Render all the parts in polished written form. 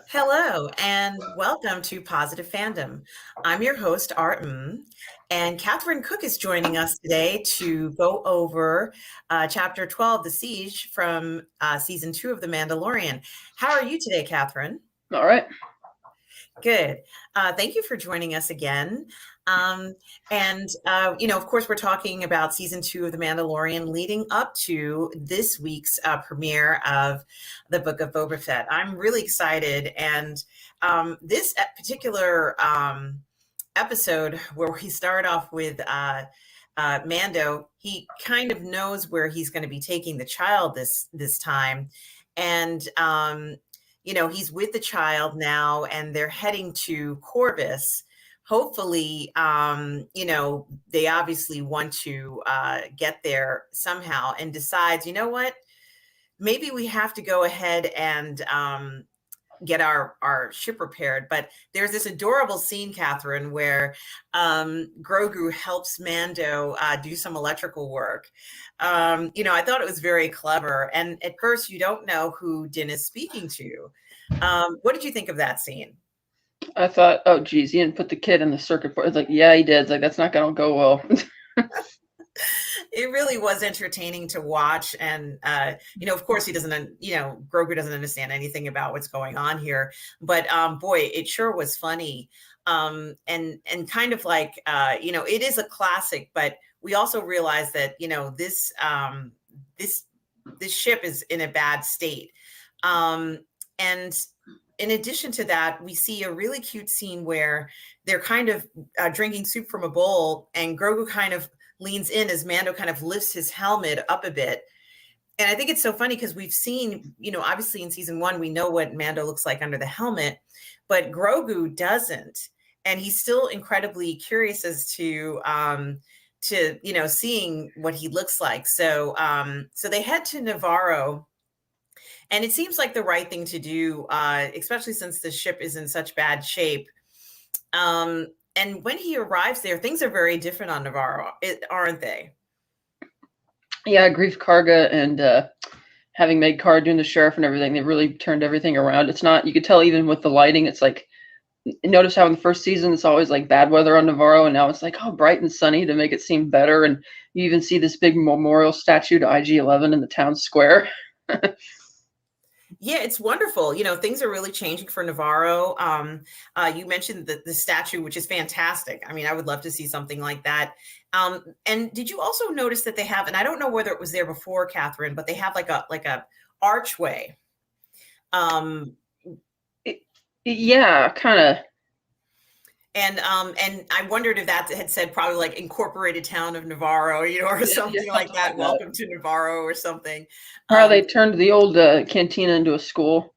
Hello and welcome to Positive Fandom. I'm your host, Mmmm, and Catherine Cooke is joining us today to go over Chapter 12, The Siege, from Season 2 of The Mandalorian. How are you today, Catherine? All right. Good. Thank you for joining us again. Of course, we're talking about Season 2 of The Mandalorian leading up to this week's premiere of the Book of Boba Fett. I'm really excited. And this particular episode where we start off with Mando, he kind of knows where he's going to be taking the child this time. And he's with the child now and they're heading to Corvus. Hopefully, they obviously want to get there somehow, and decides, you know what, maybe we have to go ahead and get our ship repaired. But there's this adorable scene, Catherine, where Grogu helps Mando do some electrical work. I thought it was very clever. And at first, you don't know who Din is speaking to. What did you think of that scene? I thought, oh, geez, he didn't put the kid in the circuit board. It's like, yeah, he did. It's like, that's not going to go well. It really was entertaining to watch. And, of course, he doesn't, Grogu doesn't understand anything about what's going on here. But, boy, it sure was funny. And kind of like, it is a classic, but we also realize that, this ship is in a bad state. And in addition to that, we see a really cute scene where they're kind of drinking soup from a bowl, and Grogu kind of leans in as Mando kind of lifts his helmet up a bit. And I think it's so funny because we've seen, obviously in season 1, we know what Mando looks like under the helmet, but Grogu doesn't. And he's still incredibly curious as to seeing what he looks like. So they head to Navarro. And it seems like the right thing to do, especially since the ship is in such bad shape. And when he arrives there, things are very different on Navarro, aren't they? Yeah, Grief Karga and having Meg Carr doing the sheriff and everything, they really turned everything around. It's not, you could tell even with the lighting, it's like, notice how in the first season it's always like bad weather on Navarro, and now it's like, oh, bright and sunny to make it seem better. And you even see this big memorial statue to IG-11 in the town square. Yeah, it's wonderful. Things are really changing for Navarro. You mentioned the statue, which is fantastic. I mean, I would love to see something like that. And did you also notice that they have, and I don't know whether it was there before, Catherine, but they have like a archway. Yeah, kind of. And I wondered if that had said probably like Incorporated Town of Navarro, or something like that. Welcome to Navarro or something. How they turned the old cantina into a school.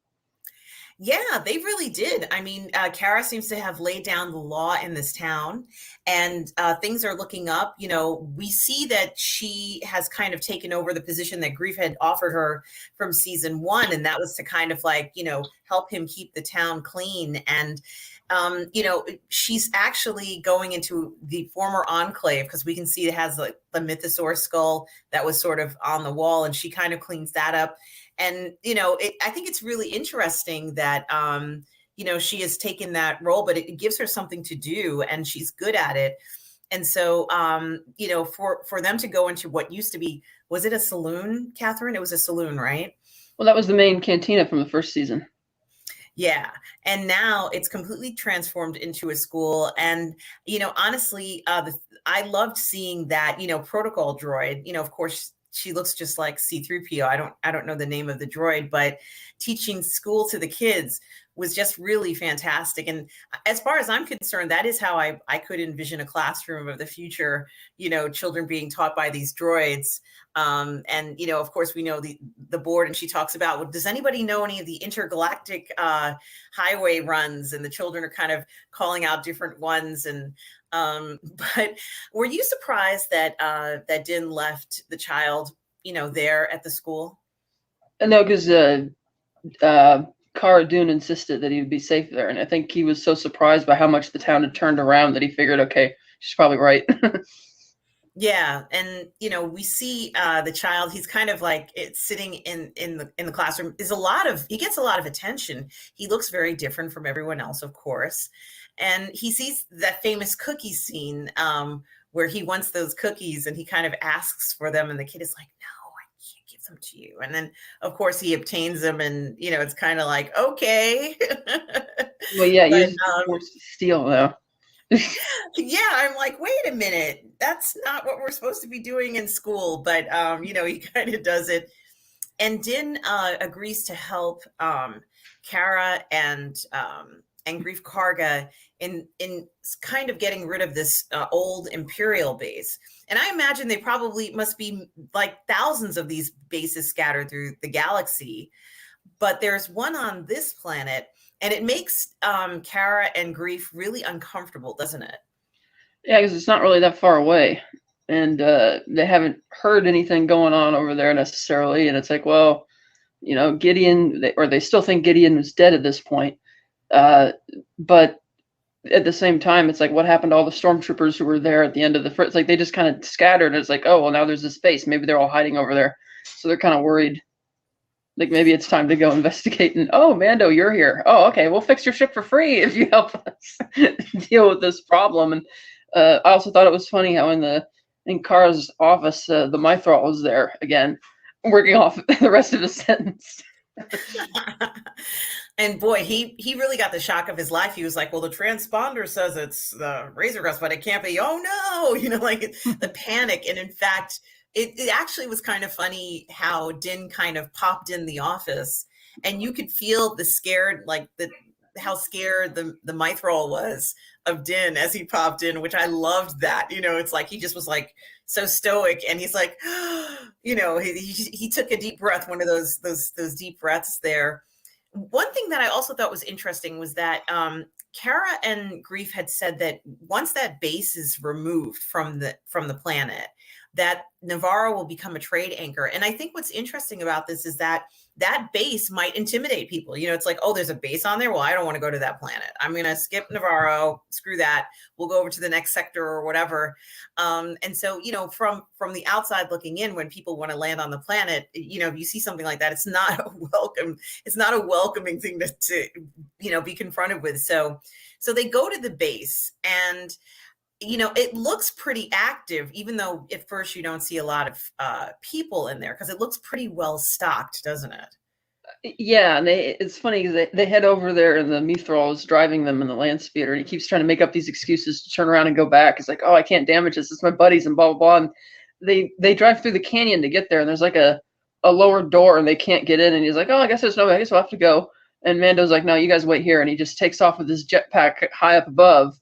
Yeah, they really did. I mean, Kara seems to have laid down the law in this town, and things are looking up. We see that she has kind of taken over the position that Grief had offered her from season 1, and that was to kind of like, help him keep the town clean. And she's actually going into the former enclave, because we can see it has like the mythosaur skull that was sort of on the wall, and she kind of cleans that up. And, I think it's really interesting that, she has taken that role, but it gives her something to do and she's good at it. And so, for them to go into what used to be, was it a saloon, Catherine? It was a saloon, right? Well, that was the main cantina from the first season. Yeah. And now it's completely transformed into a school. And, honestly, I loved seeing that, protocol droid, of course, she looks just like C-3PO. I don't know the name of the droid, but teaching school to the kids was just really fantastic. And as far as I'm concerned, that is how I could envision a classroom of the future, children being taught by these droids. And, of course, we know the board, and she talks about, well, does anybody know any of the intergalactic highway runs? And the children are kind of calling out different ones. And but were you surprised that that Din left the child, there at the school? No, because Cara Dune insisted that he would be safe there, and I think he was so surprised by how much the town had turned around that he figured, okay, she's probably right. Yeah, and we see the child. He's kind of like it's sitting in the classroom. He gets a lot of attention. He looks very different from everyone else, of course, and he sees that famous cookie scene where he wants those cookies, and he kind of asks for them, and the kid is like, "No, I can't give them to you." And then, of course, he obtains them, and it's kind of like, okay, Well, yeah, but you're forced to steal now. yeah, I'm like, wait a minute, that's not what we're supposed to be doing in school. But he kind of does it. And Din agrees to help Kara and Grief Karga in kind of getting rid of this old Imperial base. And I imagine they probably must be like thousands of these bases scattered through the galaxy. But there's one on this planet, and it makes Kara and Grief really uncomfortable, doesn't it? Yeah, because it's not really that far away, and they haven't heard anything going on over there necessarily. And it's like, well, Gideon, or they still think Gideon was dead at this point. But at the same time, it's like, what happened to all the stormtroopers who were there at the end of the first? It's like they just kind of scattered. And it's like, oh, well, now there's this base. Maybe they're all hiding over there, so they're kind of worried. Like maybe it's time to go investigate. And oh, Mando, you're here. Oh, okay, we'll fix your ship for free if you help us deal with this problem. And I also thought it was funny how in Kara's office, the Mythrol was there again, working off the rest of his sentence. And boy, he really got the shock of his life. He was like, well, the transponder says it's the Razor Crest, but it can't be. Oh no, like the panic. And in fact, it actually was kind of funny how Din kind of popped in the office, and you could feel the scared, like how scared the Mythrol was of Din as he popped in, which I loved that. It's like he just was like so stoic, and he's like, he took a deep breath, one of those deep breaths there. One thing that I also thought was interesting was that Kara and Grief had said that once that base is removed from the planet, that Navarro will become a trade anchor. And I think what's interesting about this is that base might intimidate people. It's like, oh, there's a base on there. Well, I don't want to go to that planet. I'm going to skip Navarro. Screw that. We'll go over to the next sector or whatever. And so, from the outside looking in, when people want to land on the planet, if you see something like that, it's not a welcoming thing to be confronted with. So they go to the base, and it looks pretty active, even though at first you don't see a lot of people in there, because it looks pretty well stocked, doesn't it? Yeah, and it's funny because they head over there, and the Mythrol is driving them in the land speeder, and he keeps trying to make up these excuses to turn around and go back. It's like, oh, I can't damage this. It's my buddies and blah, blah, blah. And they drive through the canyon to get there, and there's like a lower door, and they can't get in. And he's like, oh, I guess there's no way. I guess we'll have to go. And Mando's like, no, you guys wait here. And he just takes off with his jetpack high up above.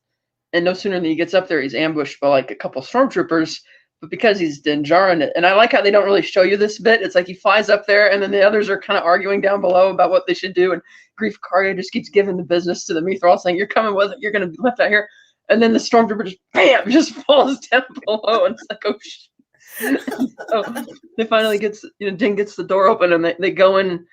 And no sooner than he gets up there, he's ambushed by like a couple stormtroopers. But because he's Din Djarin, and I like how they don't really show you this bit. It's like he flies up there, and then the others are kind of arguing down below about what they should do. And Grief Karga just keeps giving the business to the Mythrol, saying, "You're coming with it. You're going to be left out here." And then the stormtrooper just bam, just falls down below, and it's like, oh shit. So they finally Din gets the door open, and they go in.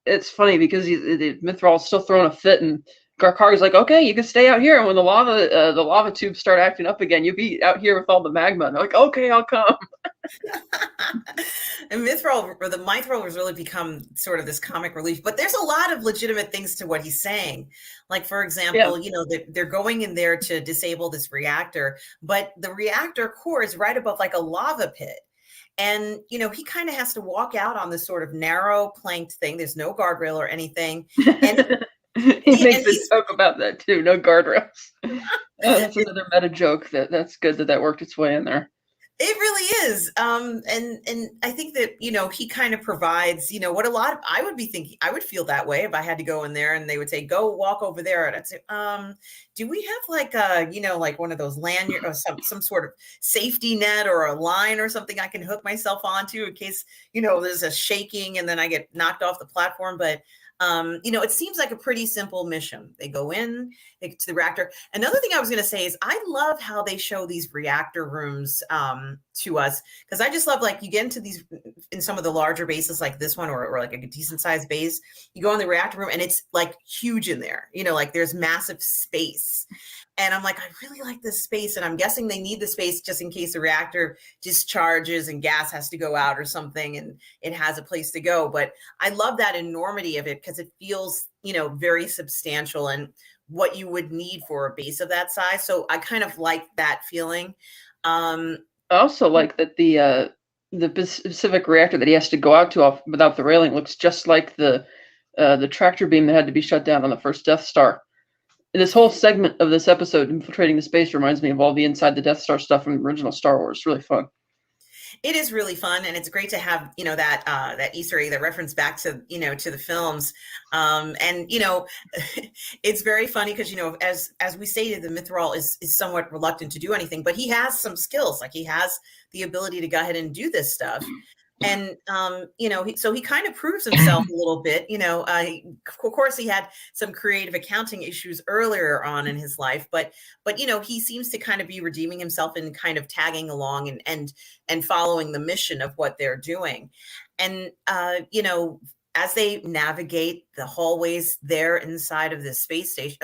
It's funny because the Mythrol's still throwing a fit, and Karga's like, okay, you can stay out here, and when the lava tubes start acting up again, you'll be out here with all the magma. And they're like, okay, I'll come. And the Mythrol has really become sort of this comic relief, but there's a lot of legitimate things to what he's saying. Like, for example, they're going in there to disable this reactor, but the reactor core is right above like a lava pit. And, he kind of has to walk out on this sort of narrow planked thing. There's no guardrail or anything. And he makes a joke about that too. No guardrails. That's another meta joke. That's good that worked its way in there. It really is. And I think that, he kind of provides, what I would be thinking. I would feel that way if I had to go in there and they would say, go walk over there. And I'd say, do we have like like one of those lanyard or some sort of safety net or a line or something I can hook myself onto in case, there's a shaking and then I get knocked off the platform. But it seems like a pretty simple mission. They go in, they get to the reactor. Another thing I was going to say is I love how they show these reactor rooms to us, because I just love, like, you get into these in some of the larger bases like this one, or like a decent sized base, you go in the reactor room and it's like huge in there, like there's massive space. And I'm like, I really like this space. And I'm guessing they need the space just in case the reactor discharges and gas has to go out or something, and it has a place to go. But I love that enormity of it because it feels, very substantial and what you would need for a base of that size. So I kind of like that feeling. I also like that the specific reactor that he has to go out to without the railing looks just like the tractor beam that had to be shut down on the first Death Star. This whole segment of this episode, infiltrating the space, reminds me of all the inside the Death Star stuff from the original Star Wars. It's really fun. It is really fun, and it's great to have that Easter egg, that reference back to to the films, and it's very funny because as we stated, the Mythrol is somewhat reluctant to do anything, but he has some skills, like he has the ability to go ahead and do this stuff. And, so he kind of proves himself a little bit, of course he had some creative accounting issues earlier on in his life, but, he seems to kind of be redeeming himself and kind of tagging along and following the mission of what they're doing. And, as they navigate the hallways there inside of this space station,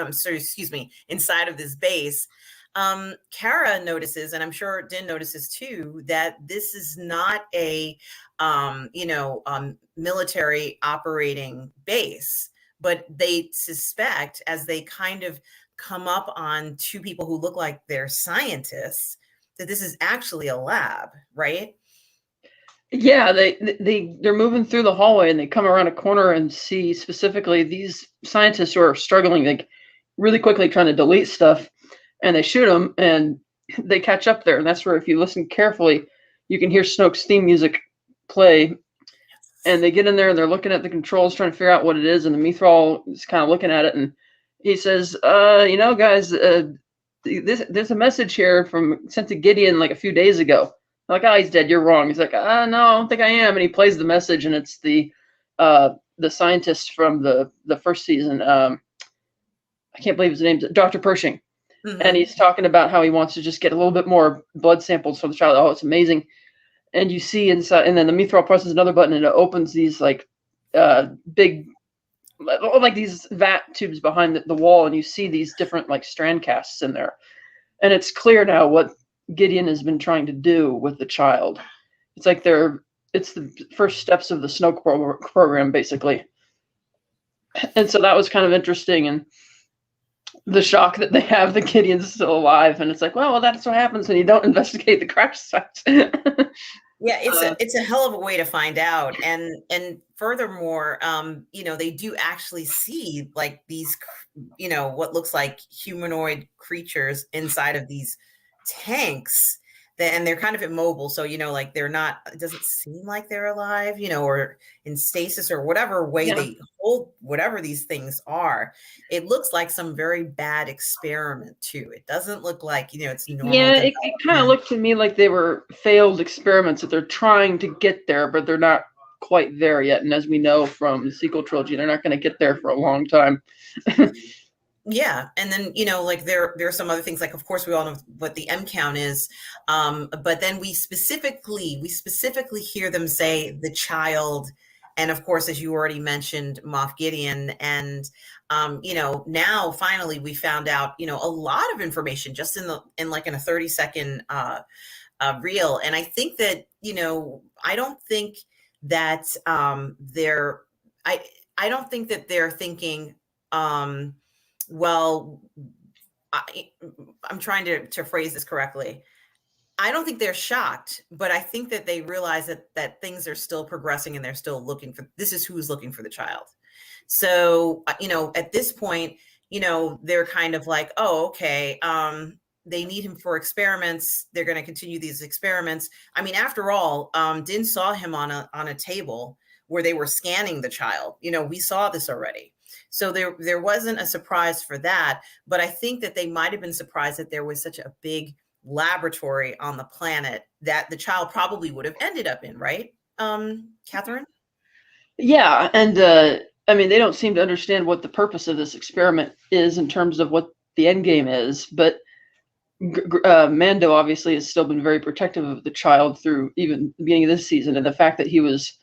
inside of this base, Kara notices, and I'm sure Din notices too, that this is not a military operating base, but they suspect, as they kind of come up on two people who look like they're scientists, that this is actually a lab, right? Yeah, they're moving through the hallway and they come around a corner and see specifically these scientists who are struggling, like really quickly trying to delete stuff, and they shoot them and they catch up there. And that's where, if you listen carefully, you can hear Snoke's theme music play. And they get in there and they're looking at the controls, trying to figure out what it is. And the Mythrol is kind of looking at it, and he says, guys, there's a message here sent to Gideon like a few days ago. I'm like, oh, he's dead. You're wrong. He's like, no, I don't think I am. And he plays the message, and it's the scientist from the first season. I can't believe his name's Dr. Pershing. Mm-hmm. And he's talking about how he wants to just get a little bit more blood samples for the child. Oh, it's amazing. And you see inside, and then the Mythrol presses another button, and it opens these like big, like these vat tubes behind the wall, and you see these different like strand casts in there. And it's clear now what Gideon has been trying to do with the child. It's like it's the first steps of the Snoke program, basically. And so that was kind of interesting, and the shock that they have that Gideon's still alive, and it's like, well, that's what happens when you don't investigate the crash sites. Yeah, it's a hell of a way to find out, and furthermore, they do actually see like these, what looks like humanoid creatures inside of these tanks. And they're kind of immobile, so like they're not. It doesn't seem like they're alive, or in stasis or whatever way they hold whatever these things are. It looks like some very bad experiment too. It doesn't look like it's normal. Yeah, it kind of looked to me like they were failed experiments that they're trying to get there, but they're not quite there yet. And as we know from the sequel trilogy, they're not going to get there for a long time. Yeah. And then, like there are some other things, like, of course, we all know what the M count is. But then we specifically hear them say the child. And of course, as you already mentioned, Moff Gideon. And, now finally we found out, a lot of information just in a 30-second reel. And I think that, I don't think that I don't think that they're thinking, well, I'm trying to phrase this correctly. I don't think they're shocked, but I think that they realize that things are still progressing and they're still looking for, this is who's looking for the child. So, at this point, they're kind of like, oh, okay, they need him for experiments. They're going to continue these experiments. I mean, after all, Din saw him on a table where they were scanning the child. We saw this already. So there wasn't a surprise for that, but I think that they might have been surprised that there was such a big laboratory on the planet that the child probably would have ended up in, right, Catherine? Yeah, and they don't seem to understand what the purpose of this experiment is in terms of what the end game is, but Mando obviously has still been very protective of the child through even the beginning of this season, and the fact that he was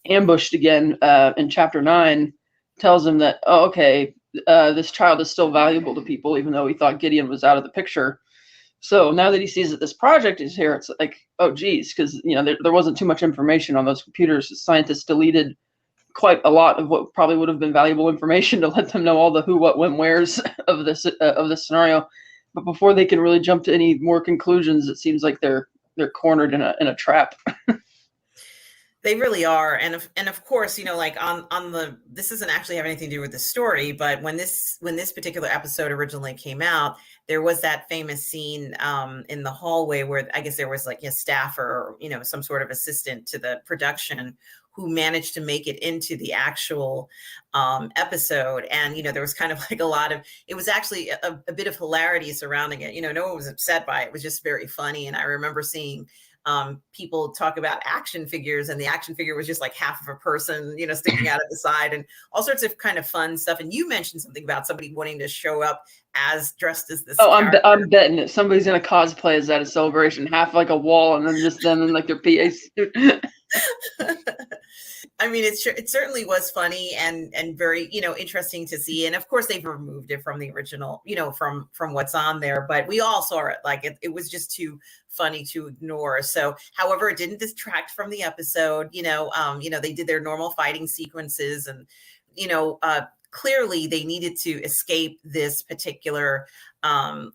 ambushed again in Chapter 9 tells him that, oh, okay, this child is still valuable to people, even though he thought Gideon was out of the picture. So now that he sees that this project is here, it's like, oh, geez, because there wasn't too much information on those computers. Scientists deleted quite a lot of what probably would have been valuable information to let them know all the who, what, when, wheres of this scenario. But before they can really jump to any more conclusions, it seems like they're cornered in a trap. They really are, and of course, like on the this doesn't actually have anything to do with the story, but when this particular episode originally came out, there was that famous scene in the hallway where I guess there was like a staffer, or some sort of assistant to the production who managed to make it into the actual episode, and there was kind of like a lot of it was actually a bit of hilarity surrounding it. No one was upset by it. It was just very funny, and I remember seeing people talk about action figures, and the action figure was just like half of a person, sticking out of the side, and all sorts of kind of fun stuff. And you mentioned something about somebody wanting to show up as dressed as this. Oh, I'm betting that somebody's gonna cosplay as that at Celebration, half like a wall, and then just them in like their PA suit. I mean, it certainly was funny and very interesting to see, and of course they've removed it from the original, from what's on there, but we all saw it, like it was just too funny to ignore. So, however, it didn't distract from the episode. They did their normal fighting sequences, and clearly they needed to escape this particular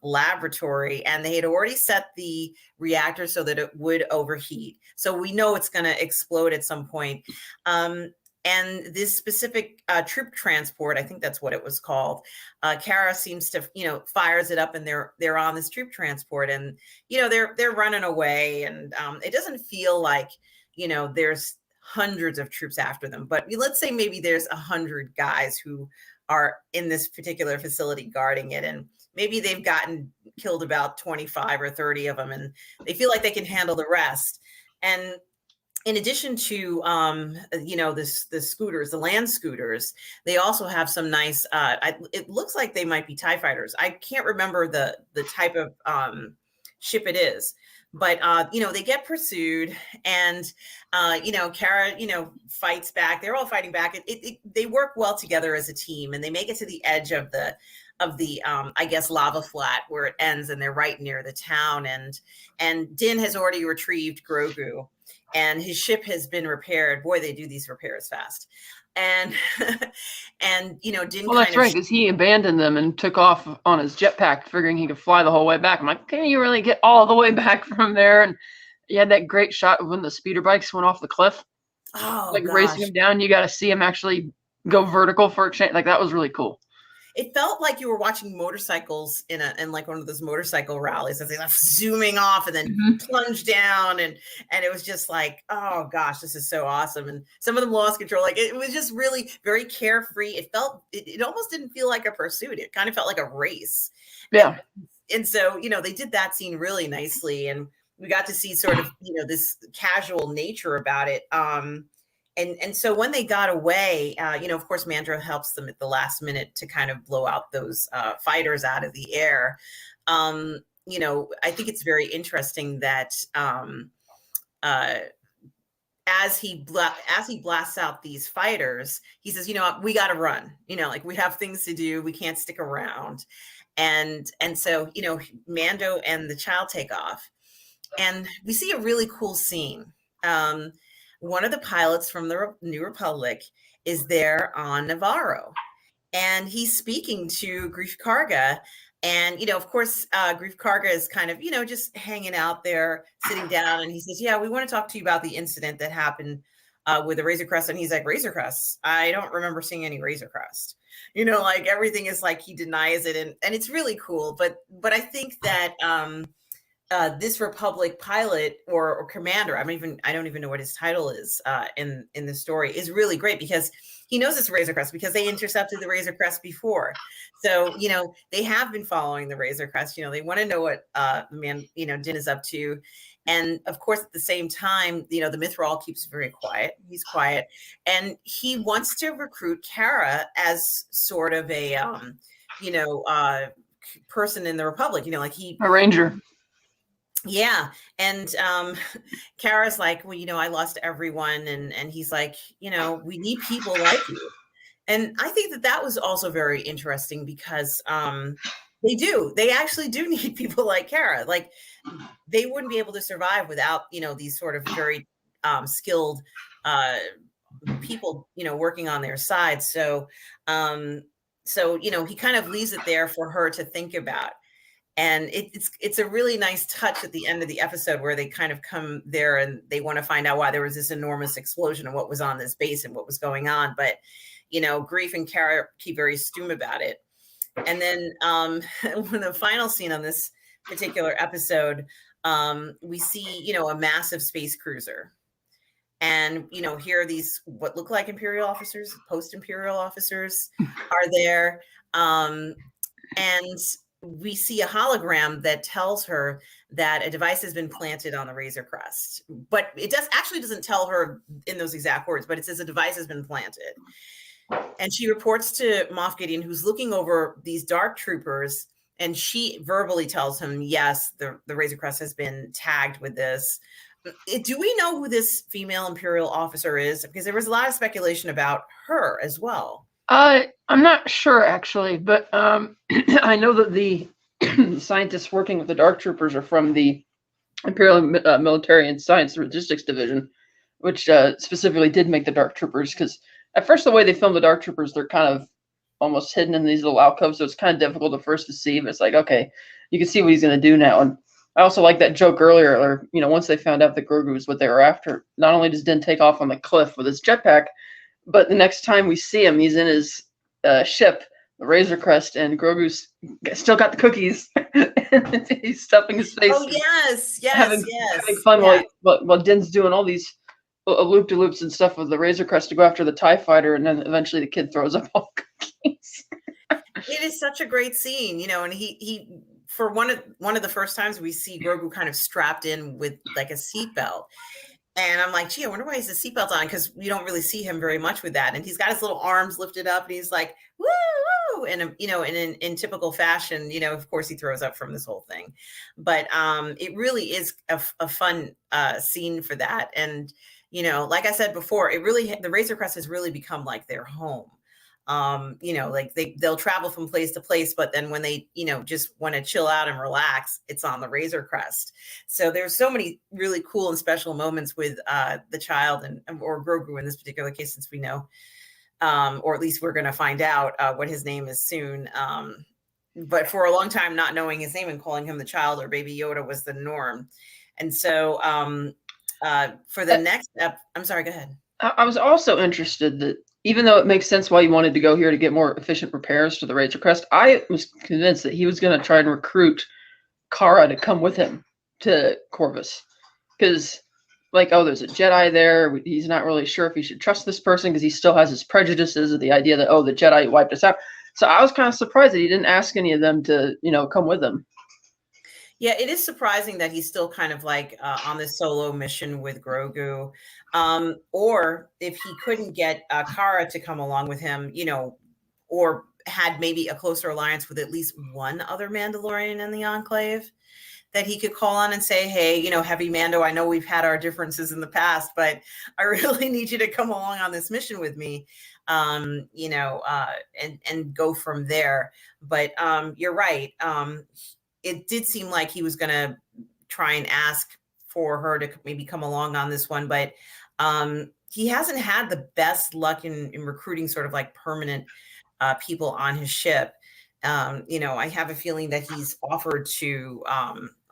laboratory, and they had already set the reactor so that it would overheat. So we know it's going to explode at some point. And this specific troop transport, I think that's what it was called. Kara seems to, fires it up, and they're on this troop transport, and they're running away, and it doesn't feel like there's hundreds of troops after them, but let's say maybe there's 100 guys who are in this particular facility guarding it, and maybe they've gotten killed about 25 or 30 of them, and they feel like they can handle the rest. And in addition to the scooters, the land scooters, they also have some nice it looks like they might be TIE fighters. I can't remember the type of ship it is, but they get pursued, and Kara fights back. They're all fighting back. They work well together as a team, and they make it to the edge of the I guess lava flat where it ends, and they're right near the town, and Din has already retrieved Grogu, and his ship has been repaired. Boy, they do these repairs fast. And Din. Well, that's right, because he abandoned them and took off on his jetpack, figuring he could fly the whole way back. I'm like, can you really get all the way back from there? And you had that great shot of when the speeder bikes went off the cliff, racing him down. You got to see him actually go vertical for a change. Like, that was really cool. It felt like you were watching motorcycles in like one of those motorcycle rallies, as they left zooming off and then plunged down, and it was just like, oh gosh, this is so awesome. And some of them lost control. Like, it was just really very carefree. It felt it almost didn't feel like a pursuit. It kind of felt like a race. Yeah. And so they did that scene really nicely, and we got to see sort of this casual nature about it. And so when they got away, of course, Mandro helps them at the last minute to kind of blow out those fighters out of the air. I think it's very interesting that as he blasts out these fighters, he says, we got to run. Like, we have things to do. We can't stick around. And so Mando and the child take off, and we see a really cool scene. One of the pilots from the New Republic is there on Navarro, and he's speaking to Greef Karga. And, of course, Greef Karga is kind of, just hanging out there, sitting down. And he says, yeah, we want to talk to you about the incident that happened with the Razor Crest. And he's like, Razor Crest? I don't remember seeing any Razor Crest. Like, everything is like he denies it. And it's really cool. But I think that this Republic pilot or commander, I don't even know what his title is in the story, is really great, because he knows it's Razor Crest because they intercepted the Razor Crest before. So, they have been following the Razor Crest. They want to know what Din is up to. And of course, at the same time, the Mythrol keeps very quiet. He's quiet, and he wants to recruit Kara as sort of a person in the Republic, like A ranger. yeah. And Kara's like, well, I lost everyone. And he's like, we need people like you. And I think that was also very interesting because they actually do need people like Kara. Like they wouldn't be able to survive without, these sort of very skilled people, working on their side. So, he kind of leaves it there for her to think about. And it's a really nice touch at the end of the episode where they kind of come there and they want to find out why there was this enormous explosion and what was on this base and what was going on. But, Grief and Kara keep very stum about it. And then when the final scene on this particular episode, we see, a massive space cruiser. And, here are these, what look like Imperial officers, post-Imperial officers are there. And we see a hologram that tells her that a device has been planted on the Razor Crest. But it doesn't tell her in those exact words, but it says a device has been planted. And she reports to Moff Gideon, who's looking over these dark troopers, and she verbally tells him, yes, the Razor Crest has been tagged with this. Do we know who this female Imperial officer is? Because there was a lot of speculation about her as well. I'm not sure, actually, but I know that the scientists working with the Dark Troopers are from the Imperial Military and Science Logistics Division, which specifically did make the Dark Troopers, because at first the way they filmed the Dark Troopers, they're kind of almost hidden in these little alcoves, so it's kind of difficult at first to see, but it's like, okay, you can see what he's going to do now. And I also like that joke earlier, or, once they found out that Grogu was what they were after, not only does Din take off on the cliff with his jetpack, but the next time we see him, he's in his ship, the Razor Crest, and Grogu's still got the cookies. And he's stuffing his face. Oh, yes, having fun while Din's doing all these loop-de-loops and stuff with the Razor Crest to go after the TIE fighter, and then eventually the kid throws up all cookies. It is such a great scene, and he for one of the first times we see Grogu kind of strapped in with like a seatbelt. And I'm like, gee, I wonder why he has a seatbelt on, because we don't really see him very much with that. And he's got his little arms lifted up and he's like, woo, woo. And, in typical fashion, of course he throws up from this whole thing. But it really is a fun scene for that. And, like I said before, the Razor Crest has really become like their home. Like they'll travel from place to place, but then when they, just want to chill out and relax, it's on the Razor Crest. So there's so many really cool and special moments with the child or Grogu in this particular case, since we know, or at least we're going to find out what his name is soon. But for a long time, not knowing his name and calling him the child or Baby Yoda was the norm. And so for the next I'm sorry, go ahead. I was also interested that even though it makes sense why you wanted to go here to get more efficient repairs to the Razor Crest, I was convinced that he was going to try and recruit Kara to come with him to Corvus. Because, there's a Jedi there. He's not really sure if he should trust this person because he still has his prejudices of the idea that, the Jedi wiped us out. So I was kind of surprised that he didn't ask any of them to, come with him. Yeah, it is surprising that he's still kind of like on this solo mission with Grogu. Or if he couldn't get Kara to come along with him, or had maybe a closer alliance with at least one other Mandalorian in the Enclave that he could call on and say, hey, Heavy Mando, I know we've had our differences in the past, but I really need you to come along on this mission with me, and go from there. But you're right. It did seem like he was going to try and ask for her to maybe come along on this one, but he hasn't had the best luck in recruiting sort of like permanent people on his ship. I have a feeling that he's offered to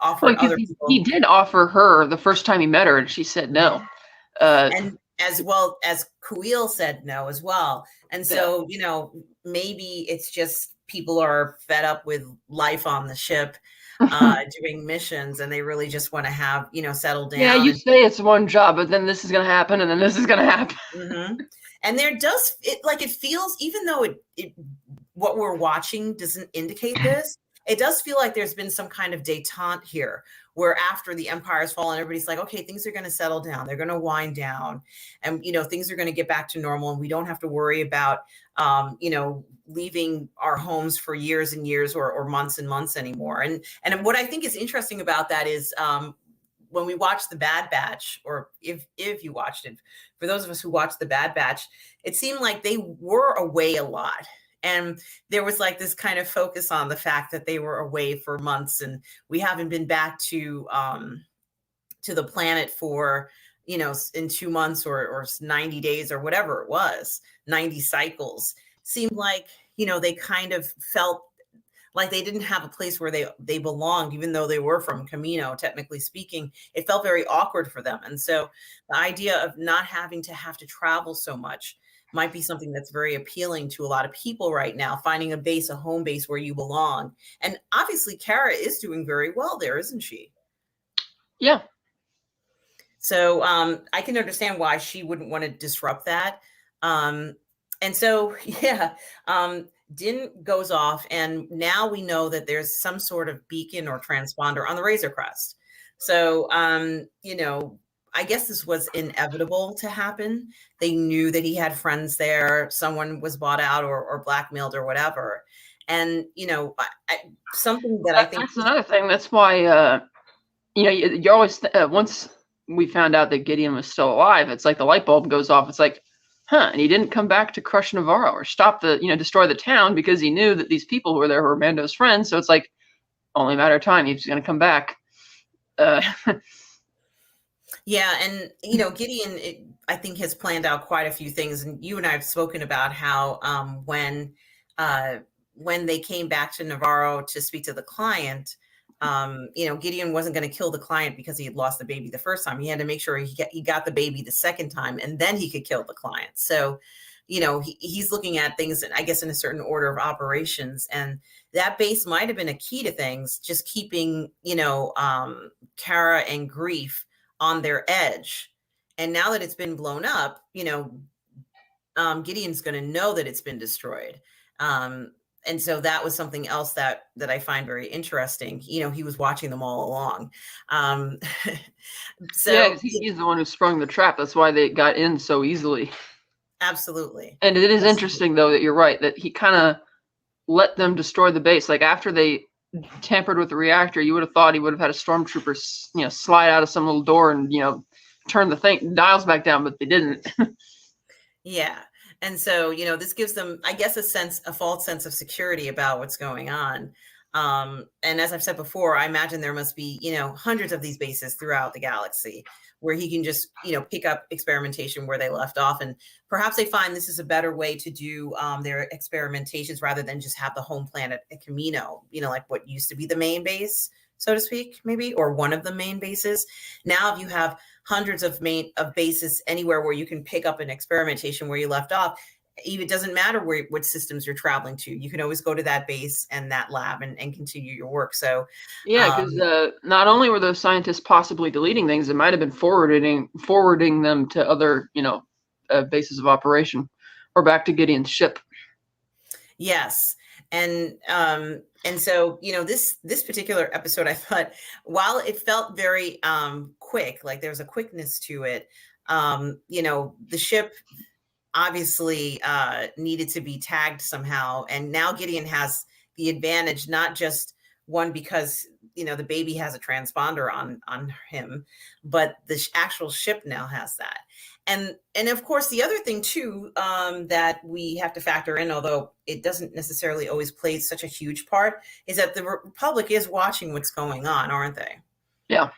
offer other people. He did offer her the first time he met her, and she said no. And as well as Kuil said no as well. And so, maybe it's just people are fed up with life on the ship, doing missions, and they really just want to have, settle down. Yeah, you say it's one job, but then this is going to happen, and then this is going to happen. Mm-hmm. And it feels, even though what we're watching doesn't indicate this, it does feel like there's been some kind of detente here where after the empire's fallen, everybody's like, okay, things are going to settle down. They're going to wind down, and, things are going to get back to normal, and we don't have to worry about, leaving our homes for years and years or months and months anymore. And what I think is interesting about that is, when we watched The Bad Batch, or if you watched it, for those of us who watched The Bad Batch, it seemed like they were away a lot. And there was like this kind of focus on the fact that they were away for months, and we haven't been back to the planet for, in 2 months or 90 days or whatever it was, 90 cycles. Seemed like, they kind of felt like they didn't have a place where they belonged, even though they were from Camino, technically speaking. It felt very awkward for them. And so the idea of not having to have to travel so much might be something that's very appealing to a lot of people right now, finding a base, a home base where you belong. And obviously Kara is doing very well there, isn't she? Yeah. So I can understand why she wouldn't want to disrupt that. And so, yeah, Din goes off, and now we know that there's some sort of beacon or transponder on the Razor Crest. So, I guess this was inevitable to happen. They knew that he had friends there. Someone was bought out or blackmailed or whatever. And, something that I think that's another thing. That's why, you always, once we found out that Gideon was still alive, it's like the light bulb goes off. It's like, and he didn't come back to crush Navarro or stop destroy the town, because he knew that these people who were there were Mando's friends. So it's like only a matter of time. He's going to come back. Yeah. And, Gideon, I think, has planned out quite a few things. And you and I have spoken about how when they came back to Navarro to speak to the client, Gideon wasn't going to kill the client because he had lost the baby the first time. He had to make sure he got the baby the second time, and then he could kill the client. So, he's looking at things, I guess, in a certain order of operations. And that base might have been a key to things, just keeping, Kara and Grief on their edge. And now that it's been blown up, Gideon's going to know that it's been destroyed. And so that was something else that I find very interesting. He was watching them all along. So yeah, he's the one who sprung the trap. That's why they got in so easily. Absolutely. And it is interesting, though, that you're right, that he kind of let them destroy the base. Like, after they tampered with the reactor, you would have thought he would have had a stormtrooper, slide out of some little door and, turn the dials back down, but they didn't. Yeah. And so, this gives them, I guess, a false sense of security about what's going on. And as I've said before, I imagine there must be, hundreds of these bases throughout the galaxy where he can just, pick up experimentation where they left off. And perhaps they find this is a better way to do their experimentations rather than just have the home planet at Camino, like what used to be the main base, so to speak, maybe, or one of the main bases. Now, if you have hundreds of bases anywhere where you can pick up an experimentation where you left off, it doesn't matter what systems you're traveling to. You can always go to that base and that lab and continue your work. So yeah, because not only were those scientists possibly deleting things, it might have been forwarding them to other bases of operation or back to Gideon's ship. Yes. And so, this particular episode, I thought, while it felt very quick, like there was a quickness to it, the ship obviously needed to be tagged somehow. And now Gideon has the advantage, not just one because, the baby has a transponder on him, but the actual ship now has that. And of course, the other thing too, that we have to factor in, although it doesn't necessarily always play such a huge part, is that the Republic is watching what's going on, aren't they? Yeah.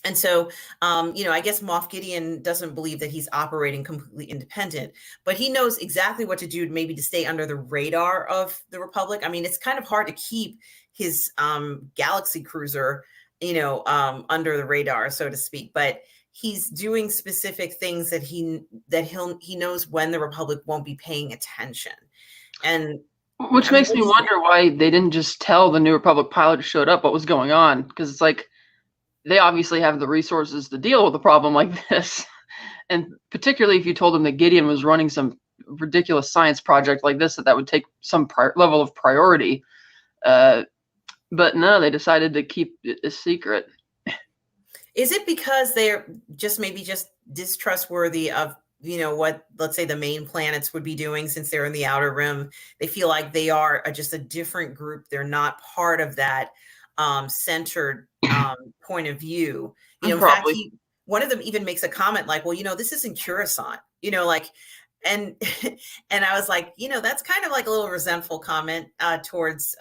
And so, I guess Moff Gideon doesn't believe that he's operating completely independent, but he knows exactly what to do, maybe to stay under the radar of the Republic. I mean, it's kind of hard to keep his galaxy cruiser, under the radar, so to speak, but he's doing specific things that he knows when the Republic won't be paying attention. And which makes me wonder why they didn't just tell the New Republic pilot who showed up what was going on, because it's like they obviously have the resources to deal with a problem like this. And particularly if you told them that Gideon was running some ridiculous science project like this, that would take some level of priority. But no, they decided to keep it a secret. Is it because they're just maybe just distrustworthy of, what, let's say, the main planets would be doing since they're in the outer rim? They feel like they are just a different group. They're not part of that centered point of view. In fact, Probably. one of them even makes a comment like, well, this isn't Coruscant, like, and and I was like, that's kind of like a little resentful comment towards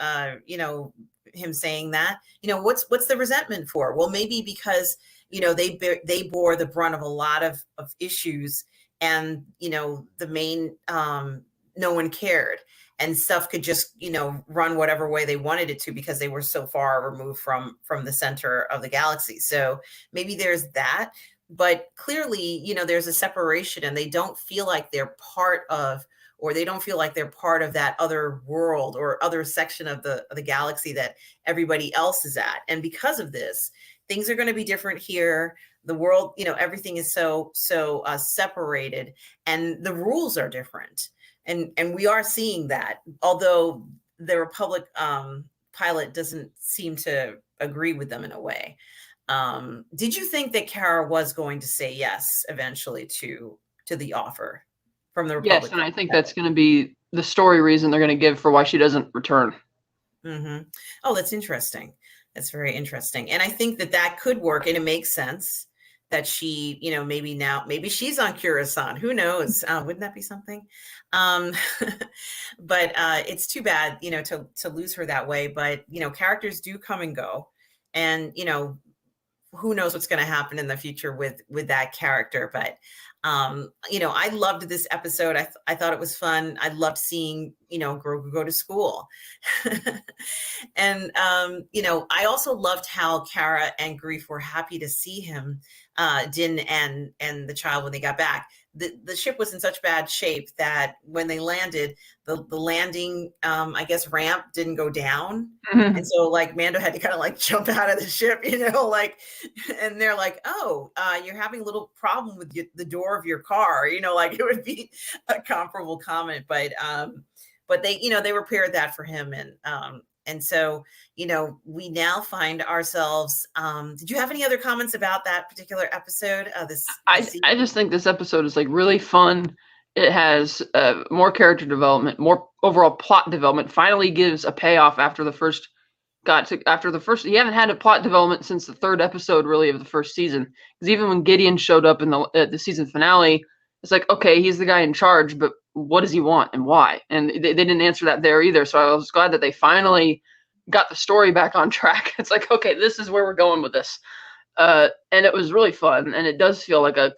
him saying that. What's the resentment for? Well, maybe because they bore the brunt of a lot of issues, and the main no one cared, and stuff could just run whatever way they wanted it to because they were so far removed from the center of the galaxy. So maybe there's that. But clearly, there's a separation, and they don't feel like they're part of, or they don't feel like they're part of that other world or other section of the galaxy that everybody else is at. And because of this, things are going to be different here. The world, everything is so separated, and the rules are different. And we are seeing that, although the Republic pilot doesn't seem to agree with them in a way. Did you think that Kara was going to say yes eventually to the offer from the Republic? Yes, and I think that's going to be the story reason they're going to give for why she doesn't return. Mm-hmm. Oh, that's interesting. That's very interesting. And I think that could work, and it makes sense that she, maybe she's on Coruscant. Who knows? Wouldn't that be something? But it's too bad, to lose her that way. But, characters do come and go. And, who knows what's going to happen in the future with that character. But, I loved this episode. I thought it was fun. I loved seeing, Grogu go to school. And, I also loved how Kara and Greef were happy to see him, Din and the child, when they got back. The ship was in such bad shape that when they landed, the landing, I guess, ramp didn't go down. Mm-hmm. And so like Mando had to kind of like jump out of the ship, and they're like, oh, you're having a little problem with the door of your car, like it would be a comparable comment. But they, they repaired that for him. And so, we now find ourselves. Did you have any other comments about that particular episode? I just think this episode is like really fun. It has more character development, more overall plot development. Finally gives a payoff after the first. You haven't had a plot development since the third episode, really, of the first season. Because even when Gideon showed up in the season finale, it's like, okay, he's the guy in charge, but what does he want and why? And they didn't answer that there either. So I was glad that they finally got the story back on track. It's like, okay, this is where we're going with this. And it was really fun. And it does feel like a,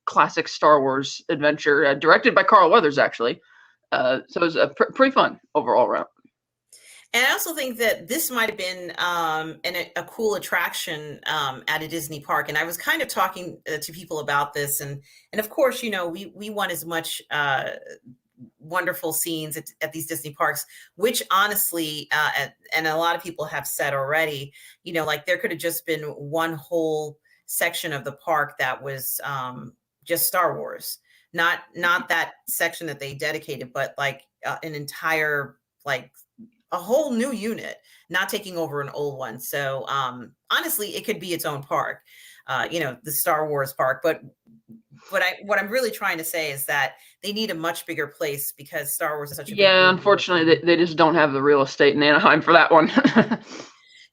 classic Star Wars adventure, directed by Carl Weathers, actually. So it was pretty fun overall round. And I also think that this might have been a cool attraction at a Disney park. And I was kind of talking to people about this. And of course, we want as much wonderful scenes at these Disney parks, which honestly, and a lot of people have said already, like there could have just been one whole section of the park that was just Star Wars. Not that section that they dedicated, but like an entire, like, a whole new unit, not taking over an old one. So honestly, it could be its own park, the Star Wars park. But what I'm really trying to say is that they need a much bigger place because Star Wars is such a big unfortunately, they just don't have the real estate in Anaheim for that one.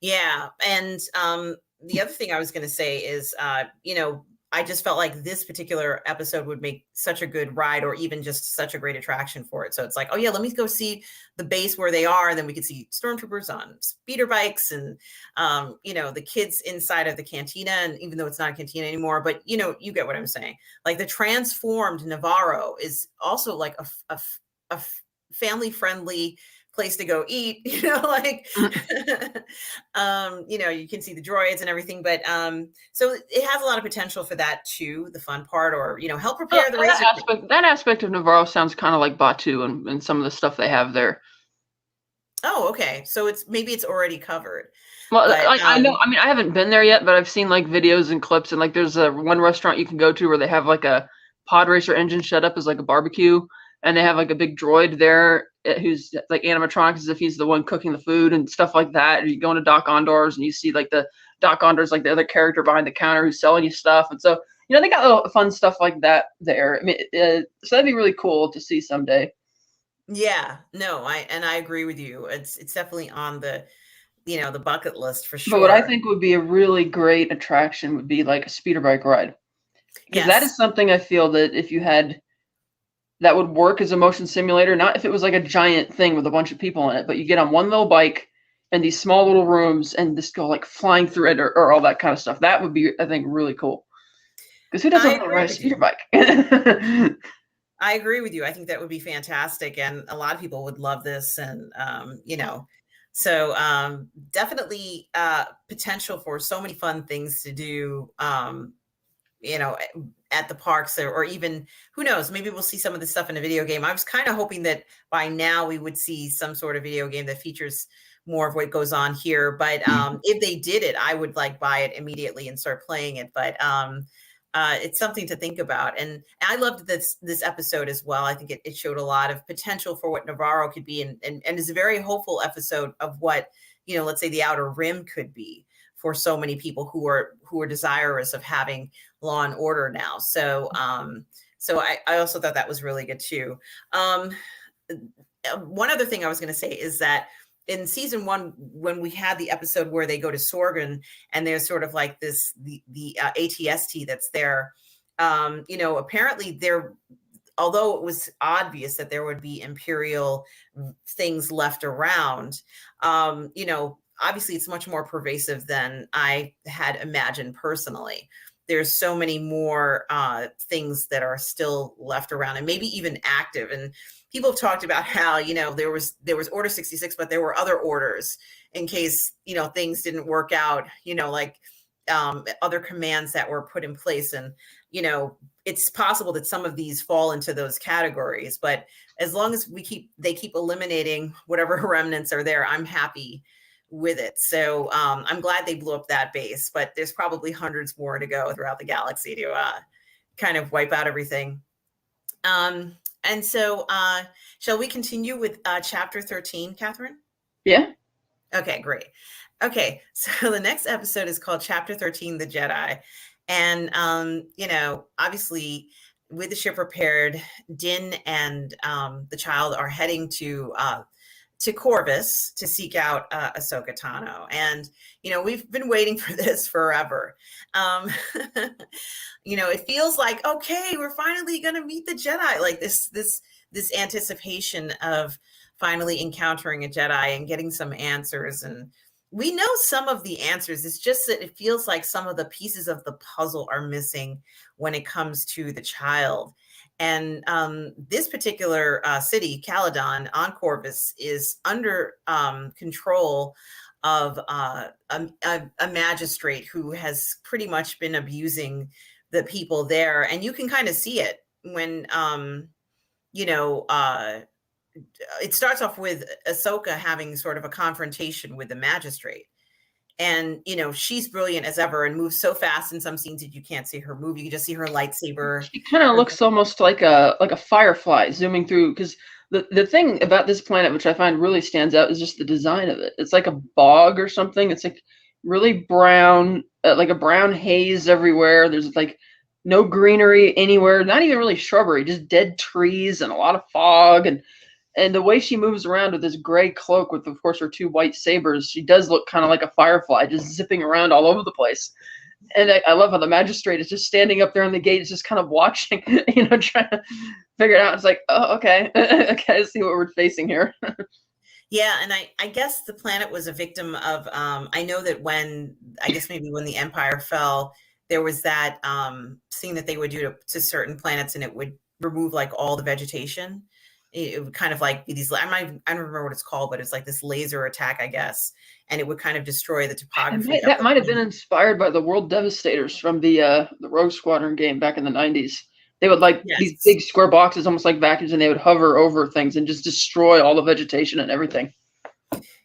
Yeah. And the other thing I was going to say is, I just felt like this particular episode would make such a good ride, or even just such a great attraction for it. So it's like, oh yeah, let me go see the base where they are. And then we could see stormtroopers on speeder bikes and, the kids inside of the cantina. And even though it's not a cantina anymore, but you get what I'm saying. Like the transformed Navarro is also like a family friendly place to go eat, like, you can see the droids and everything, but so it has a lot of potential for that too, the fun part, or help prepare the race. That aspect of Navarro sounds kind of like Batu and some of the stuff they have there. Oh, okay, so maybe it's already covered. Well, but, I know. I mean, I haven't been there yet, but I've seen like videos and clips, and like there's one restaurant you can go to where they have like a pod racer engine set up as like a barbecue. and they have like a big droid there who's like animatronics as if he's the one cooking the food and stuff like that. And you go into Doc Ondor's and you see like the Doc Ondor's like the other character behind the counter who's selling you stuff. And so, they got little fun stuff like that there. I mean, so that'd be really cool to see someday. Yeah, no, I agree with you. It's definitely on the, the bucket list for But what I sure. think would be a really great attraction would be like a speeder bike ride. Because that Yes. is something I feel that if you had that would work as a motion simulator, not if it was like a giant thing with a bunch of people in it, but you get on one little bike in these small little rooms and just go like flying through it or all that kind of stuff. That would be, I think, really cool. Because who doesn't I want to agree ride a with speeder you. bike? I agree with you. I think that would be fantastic, and a lot of people would love this. And so definitely potential for so many fun things to do. You know, at the parks, or even who knows, maybe we'll see some of this stuff in a video game. I was kind of hoping that by now we would see some sort of video game that features more of what goes on here. But if they did it, I would like buy it immediately and start playing it. But it's something to think about. And I loved this episode as well. I think it showed a lot of potential for what Navarro could be, and is a very hopeful episode of what, let's say the Outer Rim could be for so many people who are desirous of having law and order now. So I also thought that was really good too. One other thing I was going to say is that in season 1, when we had the episode where they go to Sorgan and there's sort of like the ATST that's there, apparently there, although it was obvious that there would be Imperial things left around, obviously it's much more pervasive than I had imagined personally. There's so many more things that are still left around and maybe even active. And people have talked about how, there was Order 66, but there were other orders in case, things didn't work out, like other commands that were put in place. And, it's possible that some of these fall into those categories, but as long as they keep eliminating whatever remnants are there, I'm happy with it. So I'm glad they blew up that base, but there's probably hundreds more to go throughout the galaxy to kind of wipe out everything. And so shall we continue with chapter 13, Catherine? Yeah. Okay, great. Okay, so the next episode is called Chapter 13, The Jedi. And, obviously, with the ship repaired, Din and the child are heading to Corvus to seek out Ahsoka Tano. And, we've been waiting for this forever. It feels like, okay, we're finally going to meet the Jedi. Like this anticipation of finally encountering a Jedi and getting some answers. And we know some of the answers. It's just that it feels like some of the pieces of the puzzle are missing when it comes to the child. And this particular city, Caledon on Corvus, is under control of a magistrate who has pretty much been abusing the people there. And you can kind of see it when, it starts off with Ahsoka having sort of a confrontation with the magistrate. And, she's brilliant as ever and moves so fast in some scenes that you can't see her move. You can just see her lightsaber. She kind of looks almost like a firefly zooming through, because the thing about this planet, which I find really stands out, is just the design of it. It's like a bog or something. It's like really brown, like a brown haze everywhere. There's like no greenery anywhere, not even really shrubbery, just dead trees and a lot of fog. And the way she moves around with this gray cloak with, of course, her 2 white sabers, she does look kind of like a firefly, just zipping around all over the place. And I love how the magistrate is just standing up there on the gate, is just kind of watching, trying to figure it out. It's like, oh, okay, okay, I see what we're facing here. Yeah, and I guess the planet was a victim of, I know that maybe when the Empire fell, there was that thing that they would do to certain planets, and it would remove like all the vegetation. It would kind of like be these, I don't remember what it's called, but it's like this laser attack, I guess. And it would kind of destroy the topography. That might have been inspired by the World Devastators from the Rogue Squadron game back in the 90s. They would like these big square boxes, almost like vacuums, and they would hover over things and just destroy all the vegetation and everything.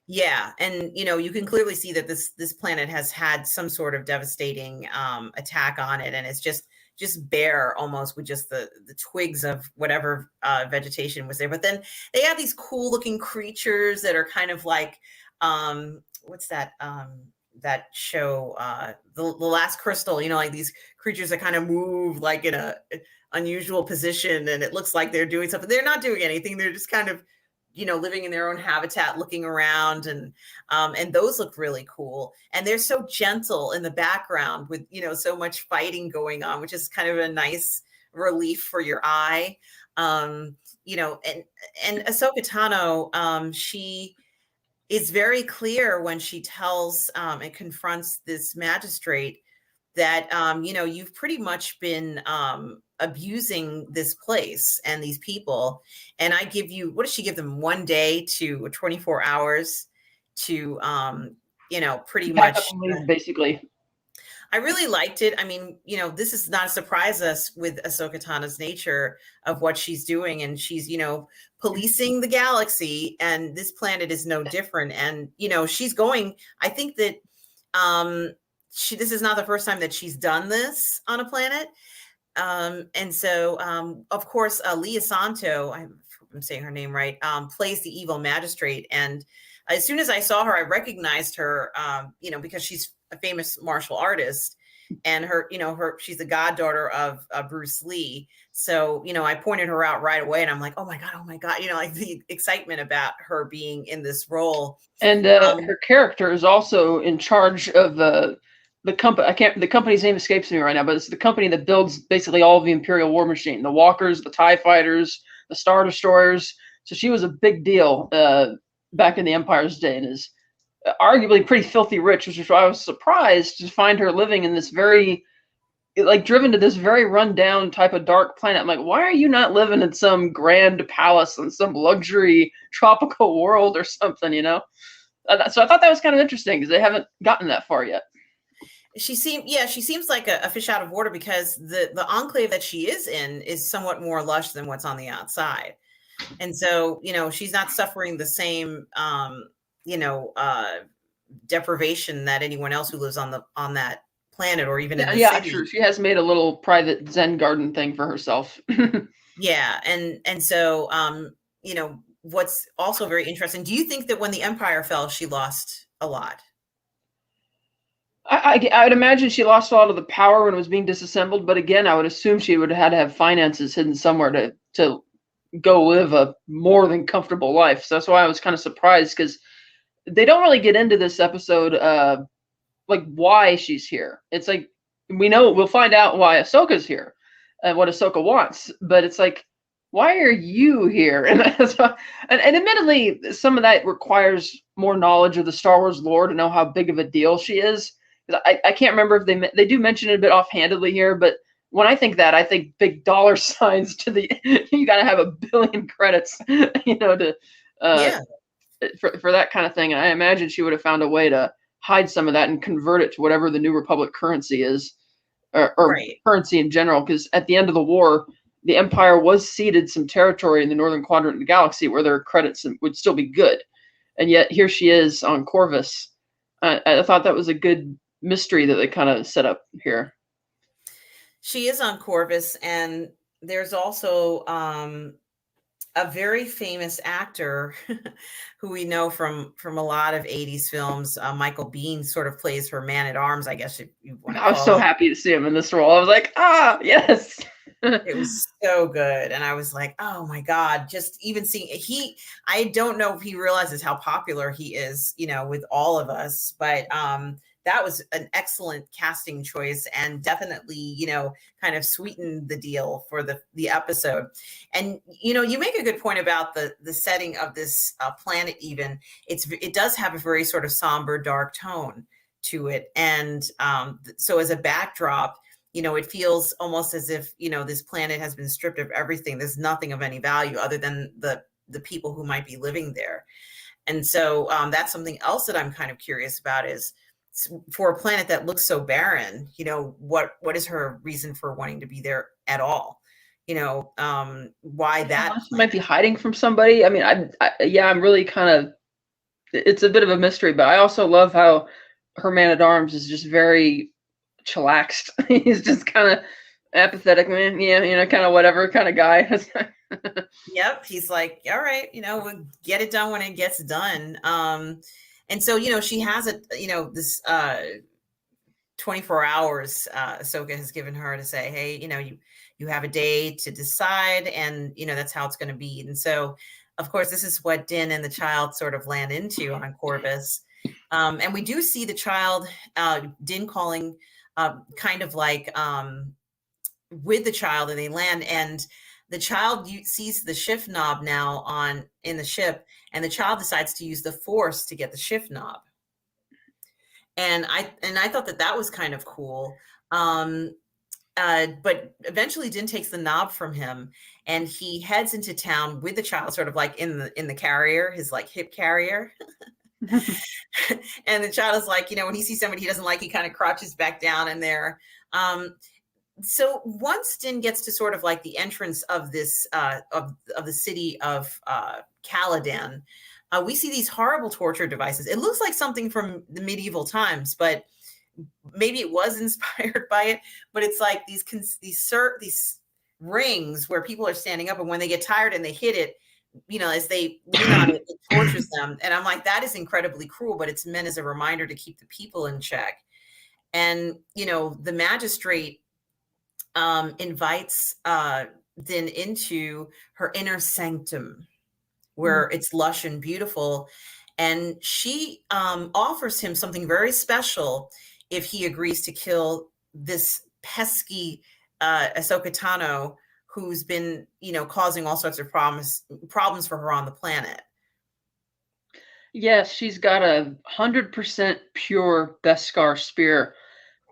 Yeah, and you can clearly see that this planet has had some sort of devastating attack on it, and it's just just bare almost with just the twigs of whatever vegetation was there. But then they have these cool looking creatures that are kind of like what's that that show the Last Crystal, you know, like these creatures that kind of move like in a unusual position, and it looks like they're doing something. They're not doing anything. They're just kind of, you know, living in their own habitat, looking around, and those look really cool. And they're so gentle in the background with, you know, so much fighting going on, which is kind of a nice relief for your eye. You know, and Ahsoka Tano, she is very clear when she tells and confronts this magistrate that you know, you've pretty much been abusing this place and these people, and I give you, what does she give them, 1 day to 24 hours to you know, pretty Pack up much and leave, basically. I really liked it. I mean, you know, this is not a surprise us with Ahsoka Tano's nature of what she's doing, and she's, you know, policing the galaxy, and this planet is no different. And you know, she's going. I think that this is not the first time that she's done this on a planet. And so, of course, Leah Santo, I'm saying her name right, plays the evil magistrate. And as soon as I saw her, I recognized her, you know, because she's a famous martial artist, and her, you know, she's the goddaughter of Bruce Lee. So, you know, I pointed her out right away, and I'm like, oh my God, you know, like the excitement about her being in this role. And her character is also in charge of the company. The company's name escapes me right now, but it's the company that builds basically all of the Imperial war machine, the walkers, the TIE fighters, the Star Destroyers. So she was a big deal back in the Empire's day, and is arguably pretty filthy rich, which is why I was surprised to find her living in this very, like, driven to this very rundown type of dark planet. I'm like, why are you not living in some grand palace in some luxury tropical world or something, you know? So I thought that was kind of interesting, because they haven't gotten that far yet. She seems like a fish out of water, because the enclave that she is in is somewhat more lush than what's on the outside. And so, you know, she's not suffering the same you know, deprivation that anyone else who lives on that planet, or even in the city. True. She has made a little private Zen garden thing for herself. Yeah, and so you know, what's also very interesting, do you think that when the Empire fell, she lost a lot? I would imagine she lost a lot of the power when it was being disassembled, but again, I would assume she would have had to have finances hidden somewhere to go live a more than comfortable life. So that's why I was kind of surprised, because they don't really get into this episode like why she's here. It's like, we'll find out why Ahsoka's here and what Ahsoka wants, but it's like, why are you here? And admittedly, some of that requires more knowledge of the Star Wars lore to know how big of a deal she is. I can't remember if they do mention it a bit offhandedly here, but when I think that, I think big dollar signs to the you got to have 1 billion credits, you know, to for that kind of thing. And I imagine she would have found a way to hide some of that and convert it to whatever the New Republic currency is, or Right. currency in general. Because at the end of the war, the Empire was ceded some territory in the northern quadrant of the galaxy where their credits would still be good, and yet here she is on Corvus. I thought that was a good mystery that they kind of set up here. She is on Corvus, and there's also a very famous actor who we know from a lot of 80s films. Michael Biehn sort of plays her man-at-arms, I guess you want to call it. I was so happy to see him in this role. I was like, yes. It was so good. And I was like, oh my God, just even seeing I don't know if he realizes how popular he is, you know, with all of us, but that was an excellent casting choice, and definitely, you know, kind of sweetened the deal for the episode. And, you know, you make a good point about the setting of this planet. Even it does have a very sort of somber, dark tone to it. And so as a backdrop, you know, it feels almost as if, you know, this planet has been stripped of everything. There's nothing of any value other than the people who might be living there. And so that's something else that I'm kind of curious about, is for a planet that looks so barren, you know, what is her reason for wanting to be there at all? You know, why that? She might be hiding from somebody. I mean, I'm really kind of, it's a bit of a mystery, but I also love how her man-at-arms is just very chillaxed. He's just kind of, apathetic man, yeah, kind of whatever kind of guy. Yep, he's like, all right, we'll get it done when it gets done. And so she has this 24 hours Ahsoka has given her to say, hey, you have a day to decide, and that's how it's going to be. And so, of course, this is what Din and the child sort of land into on Corvus. And we do see the child, Din calling kind of like with the child, and they land, and the child sees the shift knob now in the ship, and the child decides to use the Force to get the shift knob. And I thought that was kind of cool. But eventually Din takes the knob from him, and he heads into town with the child, sort of like in the carrier, his like hip carrier. And the child is like, when he sees somebody he doesn't like, he kind of crouches back down in there. So once Din gets to sort of like the entrance of this of the city of Caladan, we see these horrible torture devices. It looks like something from the medieval times, but maybe it was inspired by it. But it's like these rings where people are standing up, and when they get tired and they hit it, as they lean on it, it tortures them. And I'm like, that is incredibly cruel, but it's meant as a reminder to keep the people in check. And the magistrate invites Din into her inner sanctum, where it's lush and beautiful. And she offers him something very special if he agrees to kill this pesky Ahsoka Tano, who's been, causing all sorts of problems for her on the planet. Yes, she's got 100% pure Beskar spear.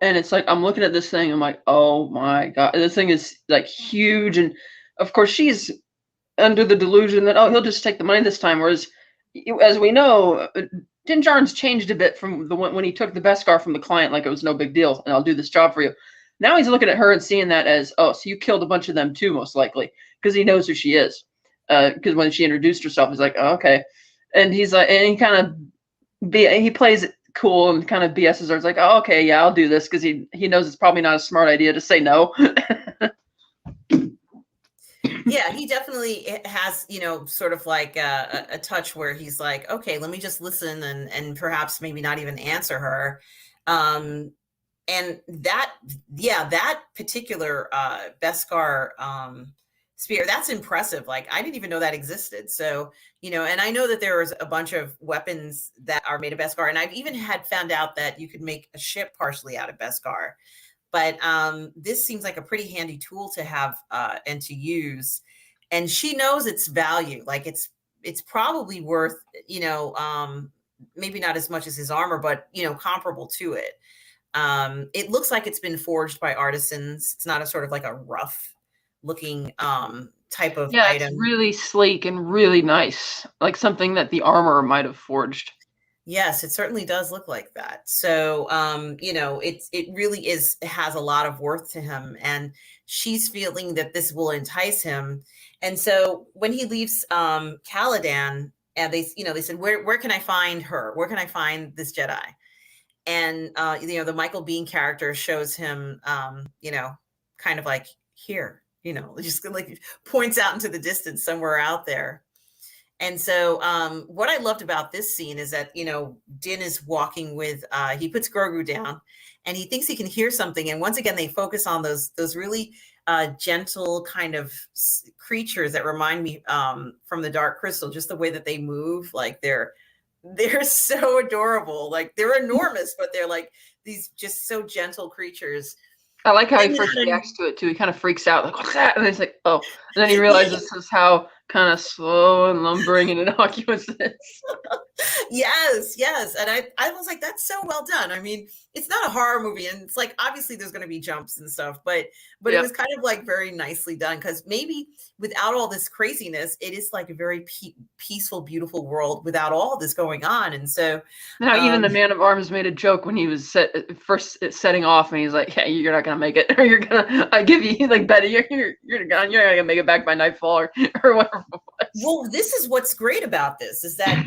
And it's like, I'm looking at this thing, I'm like, oh my God, this thing is like huge. And of course, she's under the delusion that, he'll just take the money this time. Whereas, as we know, Din Djarin's changed a bit from when he took the Beskar from the client, like it was no big deal, and I'll do this job for you. Now he's looking at her and seeing that as, so you killed a bunch of them too, most likely, because he knows who she is. Because when she introduced herself, he's like, oh, okay. And he's like, and he kind of, he plays it cool and kind of BS's her. It's like, oh, okay, yeah, I'll do this, because he knows it's probably not a smart idea to say no. Yeah, he definitely has, sort of like a touch where he's like, okay, let me just listen and perhaps maybe not even answer her. And that particular Beskar spear, that's impressive. Like, I didn't even know that existed. So, and I know that there is a bunch of weapons that are made of Beskar, and I've even found out that you could make a ship partially out of Beskar. But this seems like a pretty handy tool to have and to use. And she knows its value. Like, it's probably worth, maybe not as much as his armor, but, comparable to it. It looks like it's been forged by artisans. It's not a sort of like a rough looking type of item. It's really sleek and really nice. Like something that the armorer might have forged. Yes, it certainly does look like that. So, it really has a lot of worth to him, and she's feeling that this will entice him. And so when he leaves Caladan, and they said, where can I find her? Where can I find this Jedi? And, the Michael Biehn character shows him, kind of like here, just like points out into the distance somewhere out there. And so what I loved about this scene is that, Din is walking with, he puts Grogu down, and he thinks he can hear something. And once again, they focus on those really gentle kind of creatures that remind me from the Dark Crystal, just the way that they move. Like they're so adorable. Like they're enormous, but they're like these just so gentle creatures. I like how he first reacts to it too. He kind of freaks out, like, what's that? And he's like, oh. And then he realizes this is how kind of slow and lumbering and innocuous it is. Yes. And I was like, that's so well done. I mean, it's not a horror movie, and it's like, obviously there's going to be jumps and stuff, but it was kind of like very nicely done, because maybe without all this craziness, it is like a very peaceful, beautiful world without all this going on. And so now even the Man of Arms made a joke when he was first setting off, and he's like, hey, you're not going to make it, or I give you, like, Betty, you're not going to make it back by nightfall, or whatever. Well, this is what's great about this, is that,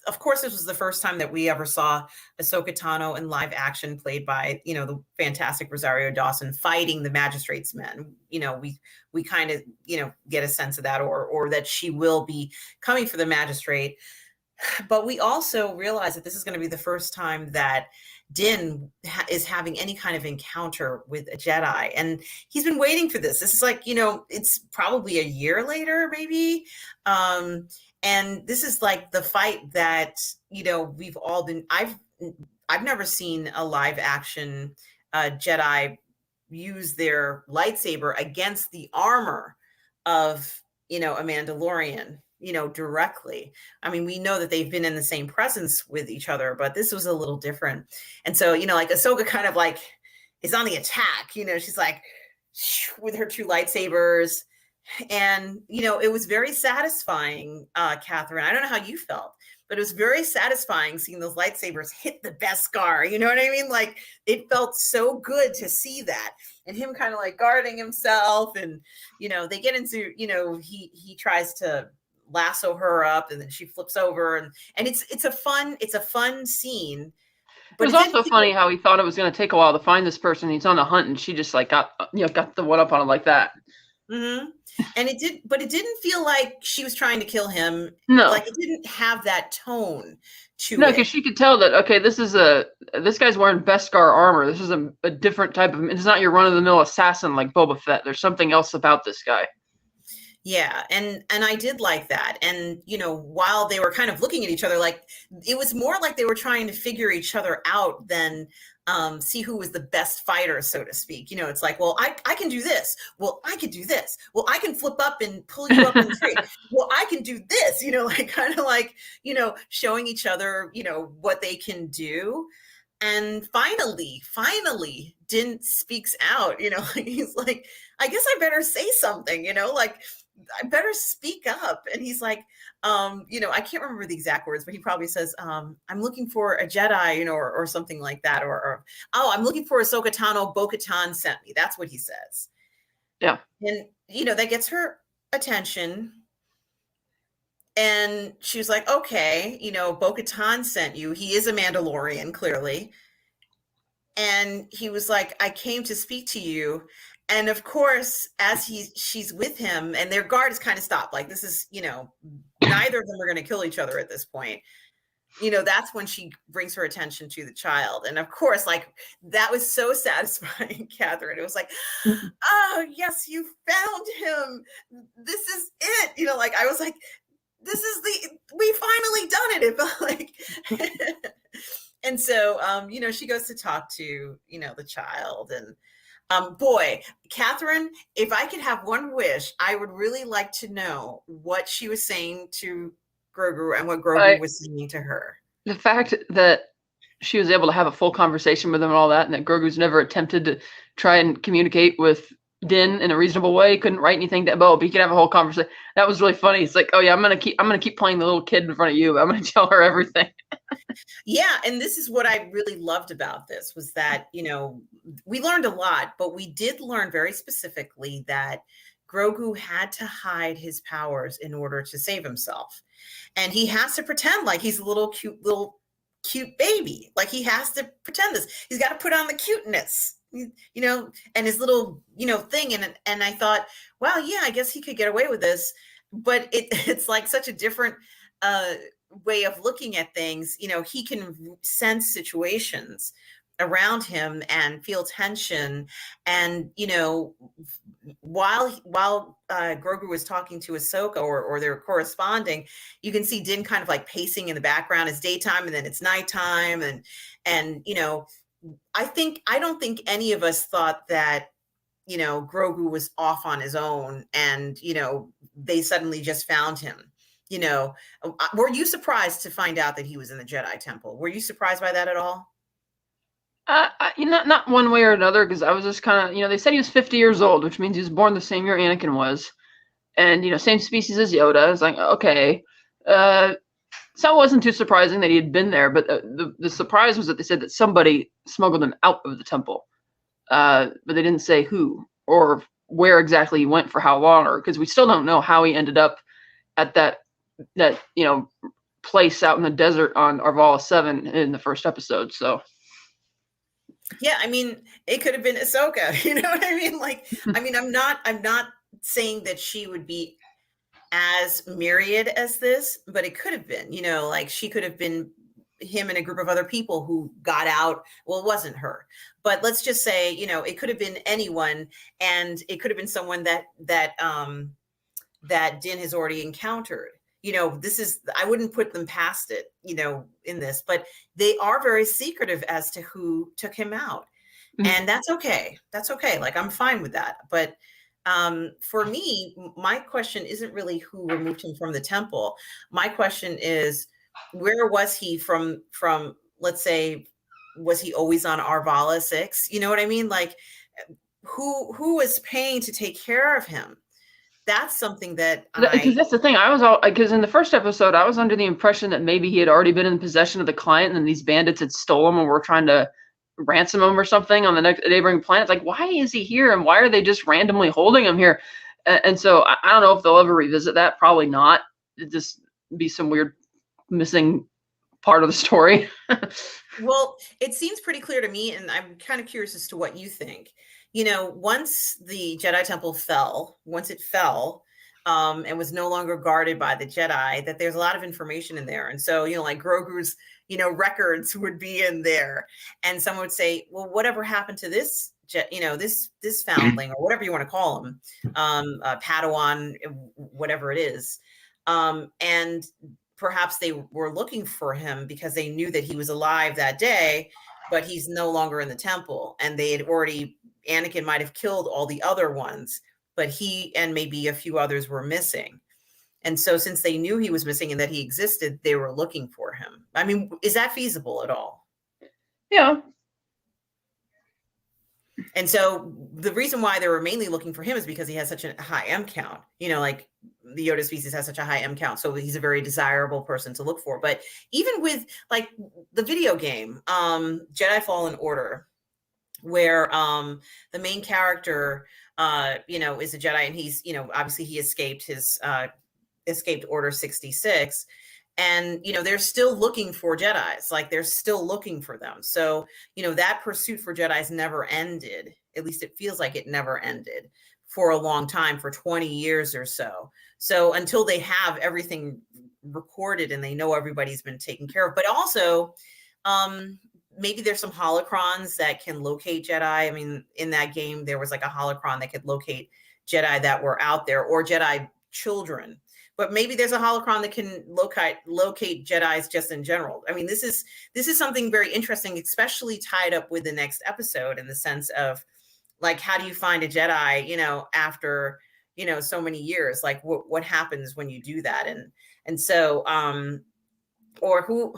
of course, this was the first time that we ever saw Ahsoka Tano in live action, played by, the fantastic Rosario Dawson fighting the Magistrate's men. We kind of, get a sense of that, or that she will be coming for the Magistrate. But we also realize that this is going to be the first time that Din is having any kind of encounter with a Jedi. And he's been waiting for this. This is like, it's probably a year later, maybe. And this is like the fight that, we've all been, I've never seen a live action Jedi use their lightsaber against the armor of, a Mandalorian, directly. I mean, we know that they've been in the same presence with each other, but this was a little different. And so, like Ahsoka kind of like is on the attack, she's like with her two lightsabers. And, it was very satisfying, Catherine. I don't know how you felt, but it was very satisfying seeing those lightsabers hit the Beskar. You know what I mean? Like, it felt so good to see that. And him kind of like guarding himself. And, they get into, he tries to lasso her up, and then she flips over, and it's a fun scene. But it was also funny how he thought it was going to take a while to find this person. He's on a hunt, and she just like got the one up on him like that. Mm-hmm. And it didn't feel like she was trying to kill him. No, like it didn't have that tone to it. No, because she could tell that, okay, this guy's wearing Beskar armor. This is a different type of, it's not your run of the mill assassin like Boba Fett. There's something else about this guy. Yeah, and I did like that. And, while they were kind of looking at each other, like it was more like they were trying to figure each other out than see who was the best fighter, so to speak. It's like, well, I can do this. Well, I can do this. Well, I can flip up and pull you up in the tree. Well, I can do this, like kind of like, showing each other, what they can do. And finally, Din speaks out, he's like, I guess I better say something, like, I better speak up. And he's like, I can't remember the exact words, but he probably says, I'm looking for a Jedi, or something like that. Or I'm looking for Ahsoka Tano, Bo-Katan sent me. That's what he says. Yeah. And, that gets her attention. And she was like, okay, Bo-Katan sent you. He is a Mandalorian, clearly. And he was like, I came to speak to you. And of course, as she's with him, and their guard is kind of stopped. Like, this is, neither of them are going to kill each other at this point. That's when she brings her attention to the child. And of course, like, that was so satisfying, Catherine. It was like, oh, yes, you found him. This is it. Like, I was like, we finally done it. It felt like, and so, she goes to talk to, the child. And boy, Catherine, if I could have one wish, I would really like to know what she was saying to Grogu and what Grogu was saying to her. The fact that she was able to have a full conversation with him and all that, and that Grogu's never attempted to try and communicate with Din in a reasonable way, couldn't write anything down, but he could have a whole conversation. That was really funny. It's like, oh yeah, I'm gonna keep playing the little kid in front of you. I'm gonna tell her everything. Yeah, and this is what I really loved about this, was that, we learned a lot, but we did learn very specifically that Grogu had to hide his powers in order to save himself. And he has to pretend like he's a little cute baby. Like, he has to pretend this. He's got to put on the cuteness, and his little, thing. And I thought, wow, yeah, I guess he could get away with this. But it's like such a different way of looking at things. He can sense situations around him and feel tension. And, while Grogu was talking to Ahsoka, or they're corresponding, you can see Din kind of like pacing in the background. It's daytime and then it's nighttime. And, I don't think any of us thought that, Grogu was off on his own and, they suddenly just found him. Were you surprised to find out that he was in the Jedi Temple? Were you surprised by that at all? Not one way or another, because I was just kind of, they said he was 50 years old, which means he was born the same year Anakin was. And, same species as Yoda. It's like, okay. So it wasn't too surprising that he had been there, but the surprise was that they said that somebody smuggled him out of the temple. But they didn't say who or where exactly he went for how long, or because we still don't know how he ended up at that place out in the desert on Arvala 7 in the first episode. So yeah, I mean, it could have been Ahsoka. You know what I mean? Like, I mean, I'm not saying that she would be as myriad as this, but it could have been, like she could have been him and a group of other people who got out. Well, it wasn't her, but let's just say, it could have been anyone, and it could have been someone that Din has already encountered. I wouldn't put them past it, in this, but they are very secretive as to who took him out. And that's okay. That's okay. Like, I'm fine with that. But for me, my question isn't really who removed him from the temple. My question is, where was he from, let's say, was he always on Arvala 6? You know what I mean? Like, who was paying to take care of him? That's something that because that's the thing. Because in the first episode, I was under the impression that maybe he had already been in possession of the client, and then these bandits had stolen him and were trying to ransom him or something on the neighboring planet. Like, why is he here, and why are they just randomly holding him here? And so I don't know if they'll ever revisit that. Probably not. It'd just be some weird missing part of the story. Well, it seems pretty clear to me, and I'm kind of curious as to what you think. Once the Jedi Temple fell, and was no longer guarded by the Jedi, that there's a lot of information in there. And so, like Grogu's, records would be in there. And someone would say, well, whatever happened to this, this foundling, or whatever you want to call him, Padawan, whatever it is. And perhaps they were looking for him because they knew that he was alive that day, but he's no longer in the temple. And Anakin might have killed all the other ones, but he and maybe a few others were missing. And so since they knew he was missing and that he existed, they were looking for him. I mean, is that feasible at all? Yeah. And so the reason why they were mainly looking for him is because he has such a high M count. Like the Yoda species has such a high M count. So he's a very desirable person to look for. But even with like the video game, Jedi Fallen Order, where the main character, is a Jedi, and he's, obviously he escaped Order 66. And, they're still looking for Jedis, like they're still looking for them. So, that pursuit for Jedis never ended. At least it feels like it never ended for a long time, for 20 years or so. So until they have everything recorded and they know everybody's been taken care of, but also maybe there's some holocrons that can locate Jedi. I mean, in that game, there was like a holocron that could locate Jedi that were out there, or Jedi children. But maybe there's a holocron that can locate Jedis just in general. I mean, this is something very interesting, especially tied up with the next episode, in the sense of, like, how do you find a Jedi, after, so many years? Like, what happens when you do that? And so, or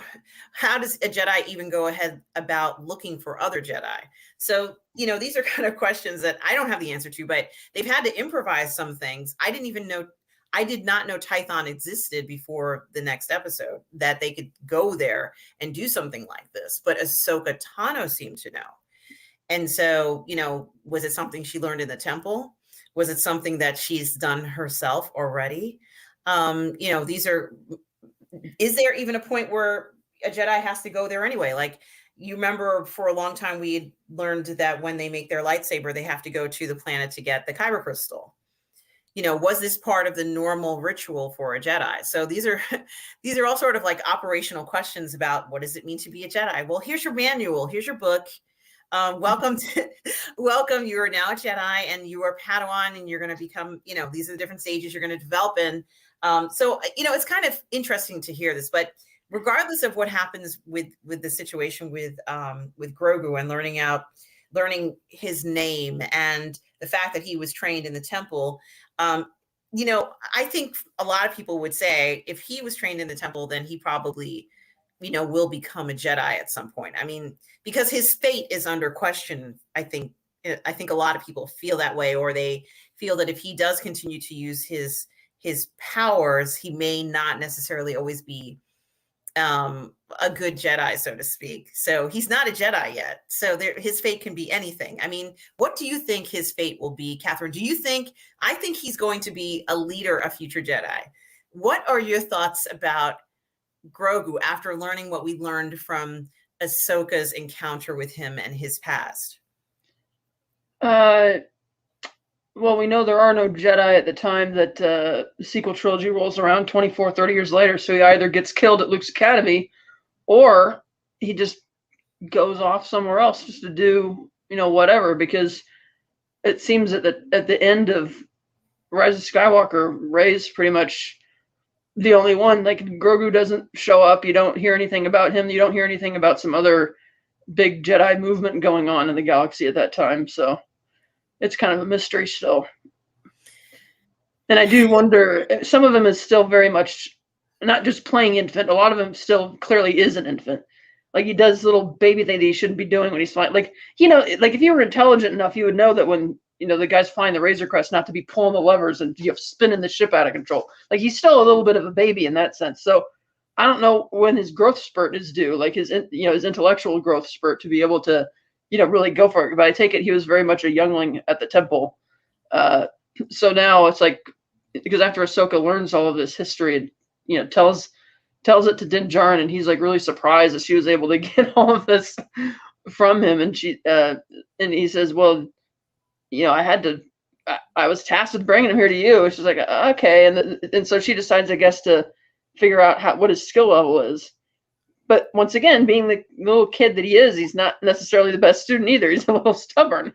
how does a Jedi even go ahead about looking for other Jedi? So, these are kind of questions that I don't have the answer to, but they've had to improvise some things. I did not know Tython existed before the next episode, that they could go there and do something like this. But Ahsoka Tano seemed to know. And so, was it something she learned in the temple? Was it something that she's done herself already? Is there even a point where a Jedi has to go there anyway? Like, you remember for a long time, we had learned that when they make their lightsaber, they have to go to the planet to get the kyber crystal. Was this part of the normal ritual for a Jedi? So these are all sort of like operational questions about, what does it mean to be a Jedi? Well, here's your manual. Here's your book. Welcome. You are now a Jedi, and you are Padawan, and you're going to become, these are the different stages you're going to develop in. So, it's kind of interesting to hear this, but regardless of what happens with the situation with Grogu and learning his name and the fact that he was trained in the temple, I think a lot of people would say, if he was trained in the temple, then he probably, will become a Jedi at some point. I mean, because his fate is under question. I think a lot of people feel that way, or they feel that if he does continue to use his powers, he may not necessarily always be a good Jedi, so to speak. So he's not a Jedi yet. So his fate can be anything. I mean, what do you think his fate will be, Catherine? I think he's going to be a leader of future Jedi. What are your thoughts about Grogu after learning what we learned from Ahsoka's encounter with him and his past? Uh, well, we know there are no Jedi at the time that the sequel trilogy rolls around 24, 30 years later, so he either gets killed at Luke's academy or he just goes off somewhere else just to do, whatever, because it seems that at the end of Rise of Skywalker, Rey's pretty much the only one. Like, Grogu doesn't show up. You don't hear anything about him. You don't hear anything about some other big Jedi movement going on in the galaxy at that time. So it's kind of a mystery still. And I do wonder, some of him is still very much not just playing infant. A lot of him still clearly is an infant. Like, he does little baby thing that he shouldn't be doing when he's flying. Like, like if you were intelligent enough, you would know that when, the guy's flying the Razor Crest, not to be pulling the levers and spinning the ship out of control. Like, he's still a little bit of a baby in that sense. So I don't know when his growth spurt is due, like his intellectual growth spurt, to be able to, really go for it. But I take it he was very much a youngling at the temple. So now it's like, because after Ahsoka learns all of this history and, tells it to Din Djarin, and he's like really surprised that she was able to get all of this from him. And and he says, well, I was tasked with bringing him here to you. And she's like, okay. And so she decides, I guess, to figure out what his skill level is. But once again, being the little kid that he is, he's not necessarily the best student either. He's a little stubborn.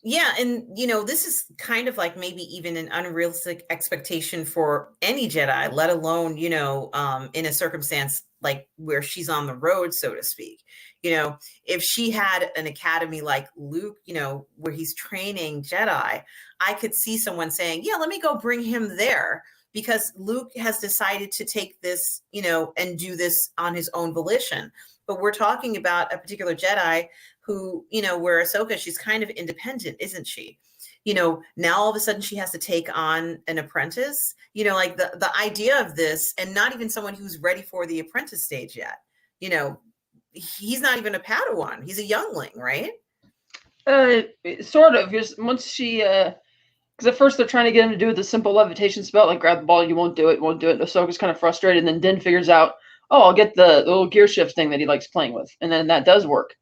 Yeah, and this is kind of like maybe even an unrealistic expectation for any Jedi, let alone, in a circumstance like where she's on the road, so to speak. If she had an academy like Luke, where he's training Jedi, I could see someone saying, yeah, let me go bring him there, because Luke has decided to take this, and do this on his own volition. But we're talking about a particular Jedi who, where Ahsoka, she's kind of independent, isn't she? Now all of a sudden she has to take on an apprentice, like the idea of this, and not even someone who's ready for the apprentice stage yet. He's not even a Padawan. He's a youngling, right? Sort of. Because once she, because at first they're trying to get him to do the simple levitation spell, like grab the ball, you won't do it. Ahsoka's kind of frustrated, and then Din figures out, oh, I'll get the little gear shift thing that he likes playing with, and then that does work.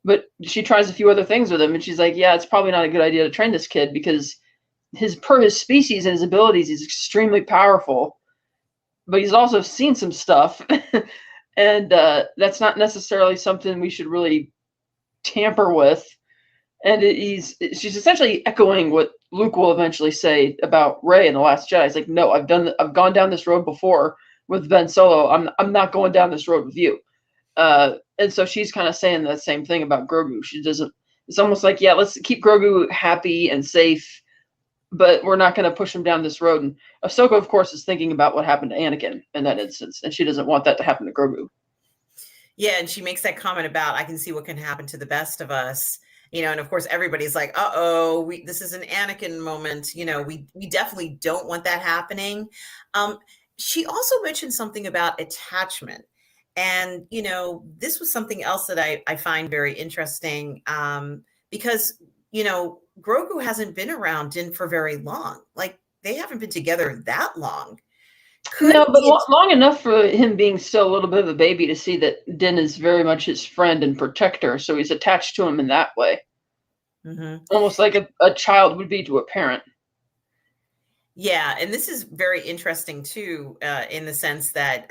But she tries a few other things with him, and she's like, yeah, it's probably not a good idea to train this kid, because per his species and his abilities, he's extremely powerful, but he's also seen some stuff. And that's not necessarily something we should really tamper with. And she's essentially echoing what Luke will eventually say about Rey in The Last Jedi. He's like, no, I've gone down this road before with Ben Solo. I'm not going down this road with you. And so she's kind of saying the same thing about Grogu. It's almost like, yeah, let's keep Grogu happy and safe, but we're not going to push him down this road. And Ahsoka, of course, is thinking about what happened to Anakin in that instance, and she doesn't want that to happen to Grogu. Yeah, and she makes that comment about, I can see what can happen to the best of us. And of course, everybody's like, uh-oh, this is an Anakin moment. We definitely don't want that happening. She also mentioned something about attachment. And, this was something else that I find very interesting, because, Grogu hasn't been around Din for very long. Like, they haven't been together that long. No, but long enough for him being still a little bit of a baby to see that Din is very much his friend and protector. So he's attached to him in that way. Mm-hmm. Almost like a child would be to a parent. Yeah, and this is very interesting, too, in the sense that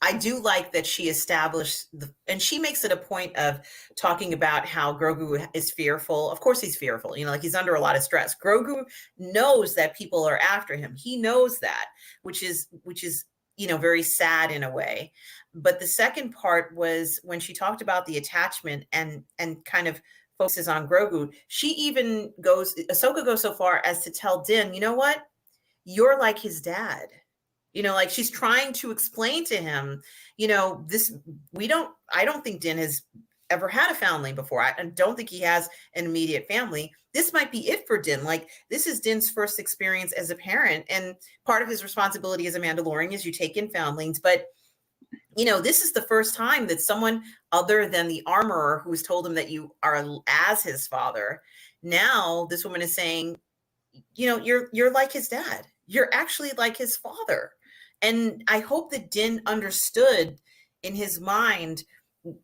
I do like that she established, and she makes it a point of talking about how Grogu is fearful. Of course he's fearful, like he's under a lot of stress. Grogu knows that people are after him. He knows that, which is, very sad in a way. But the second part was when she talked about the attachment and kind of focuses on Grogu. Ahsoka goes so far as to tell Din, you know what? You're like his dad. Like she's trying to explain to him, I don't think Din has ever had a family before. I don't think he has an immediate family. This might be it for Din. Like, this is Din's first experience as a parent. And part of his responsibility as a Mandalorian is you take in foundlings. But, this is the first time that someone other than the armorer who's told him that you are as his father. Now this woman is saying, you're like his dad. You're actually like his father. And I hope that Din understood in his mind,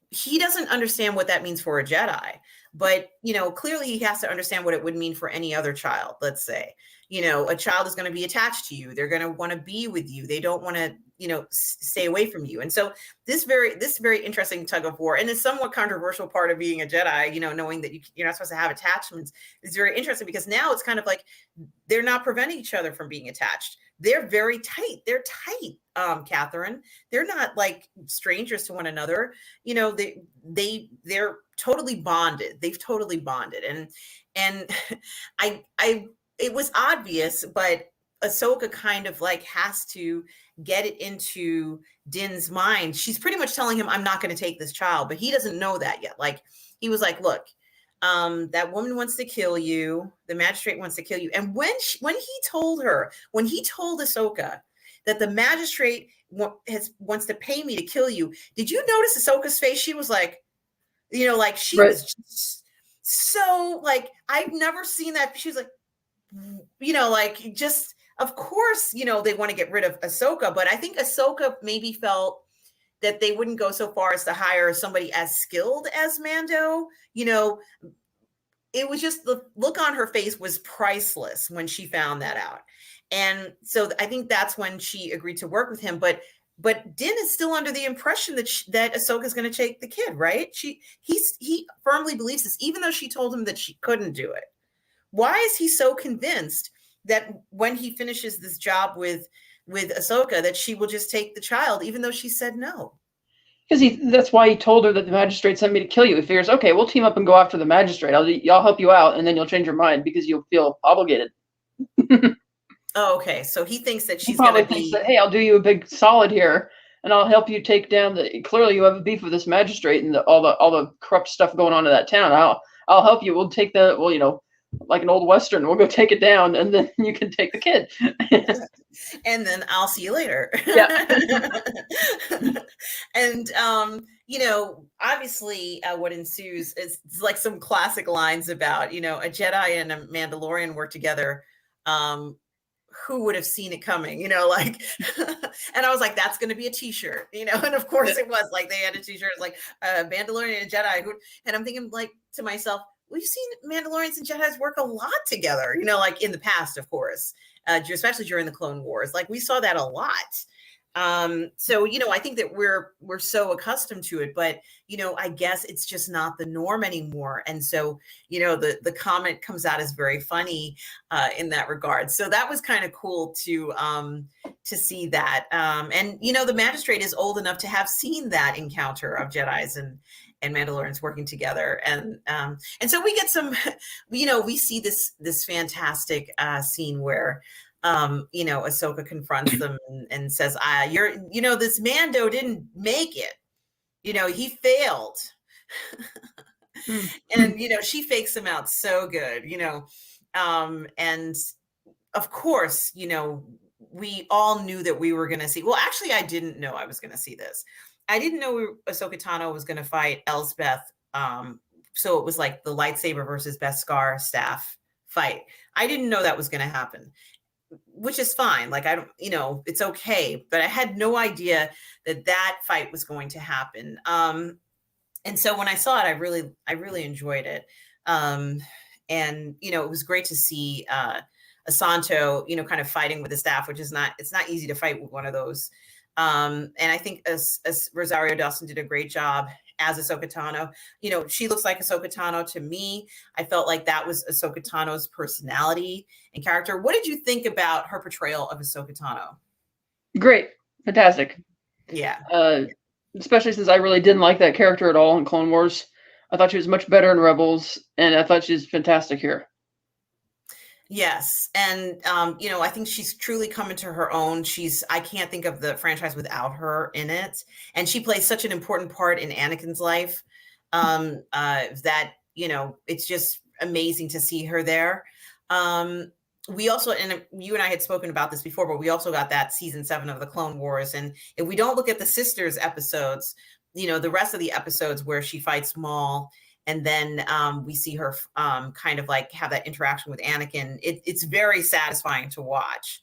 he doesn't understand what that means for a Jedi, but clearly he has to understand what it would mean for any other child. Let's say, a child is going to be attached to you. They're going to want to be with you. They don't want to, stay away from you. And so this very interesting tug of war, and it's somewhat controversial part of being a Jedi, knowing that you're not supposed to have attachments, is very interesting, because now it's kind of like they're not preventing each other from being attached. They're very tight. They're tight, Catherine. They're not like strangers to one another. They're totally bonded. They've totally bonded. And I it was obvious, but Ahsoka kind of like has to get it into Din's mind. She's pretty much telling him, I'm not going to take this child, but he doesn't know that yet. Like, he was like, look, that woman wants to kill you. The magistrate wants to kill you. And when he told Ahsoka that the magistrate wants to pay me to kill you, did you notice Ahsoka's face? She was like, like she Right. was just so like, I've never seen that. She was like, like, just, of course, they want to get rid of Ahsoka, but I think Ahsoka maybe felt that they wouldn't go so far as to hire somebody as skilled as Mando. It was just, the look on her face was priceless when she found that out. And so I think that's when she agreed to work with him. But Din is still under the impression that Ahsoka is going to take the kid, right? He firmly believes this, even though she told him that she couldn't do it. Why is he so convinced that when he finishes this job with Ahsoka, that she will just take the child, even though she said no? Because that's why he told her that the magistrate sent me to kill you. He figures, okay, we'll team up and go after the magistrate. I'll help you out, and then you'll change your mind because you'll feel obligated. Oh, okay. So he thinks that she's probably going to thinks be. that, hey, I'll do you a big solid here, and I'll help you take down the. Clearly, you have a beef with this magistrate and all the corrupt stuff going on in that town. I'll help you. We'll take like an old Western. We'll go take it down, and then you can take the kid. And then I'll see you later. Yeah. And obviously, what ensues is like some classic lines about, a Jedi and a Mandalorian work together. Who would have seen it coming, like, and I was like, that's going to be a t-shirt, and of course it was. Like, they had a t-shirt like Mandalorian and Jedi, and I'm thinking, like, to myself, we've seen Mandalorians and Jedis work a lot together, like in the past, of course, especially during the Clone Wars. Like, we saw that a lot. So, I think that we're so accustomed to it, but, I guess it's just not the norm anymore. And so, the comment comes out as very funny, in that regard. So that was kind of cool to see that. And, the magistrate is old enough to have seen that encounter of Jedis and Mandalorians working together. And so we get some, we see this fantastic, scene where, Ahsoka confronts them and says, this Mando didn't make it. He failed. And, she fakes him out so good, and of course, we all knew that we were going to see, well, actually, I didn't know I was going to see this. I didn't know Ahsoka Tano was going to fight Elsbeth. So it was like the lightsaber versus Beskar staff fight. I didn't know that was going to happen, which is fine. Like, I don't, it's okay. But I had no idea that fight was going to happen. And so when I saw it, I really enjoyed it. And, it was great to see Asanto, kind of fighting with the staff, which is it's not easy to fight with one of those. And I think as Rosario Dawson did a great job as Ahsoka Tano. She looks like Ahsoka Tano to me. I felt like that was Ahsoka Tano's personality and character. What did you think about her portrayal of Ahsoka Tano? Great. Fantastic. Yeah. Especially since I really didn't like that character at all in Clone Wars. I thought she was much better in Rebels, and I thought she was fantastic here. Yes. And, I think she's truly come into her own. I can't think of the franchise without her in it. And she plays such an important part in Anakin's life, that, it's just amazing to see her there. We also, and you and I had spoken about this before, but we also got that season 7 of the Clone Wars. And if we don't look at the sisters episodes, the rest of the episodes where she fights Maul, and then we see her kind of like have that interaction with Anakin. It's very satisfying to watch.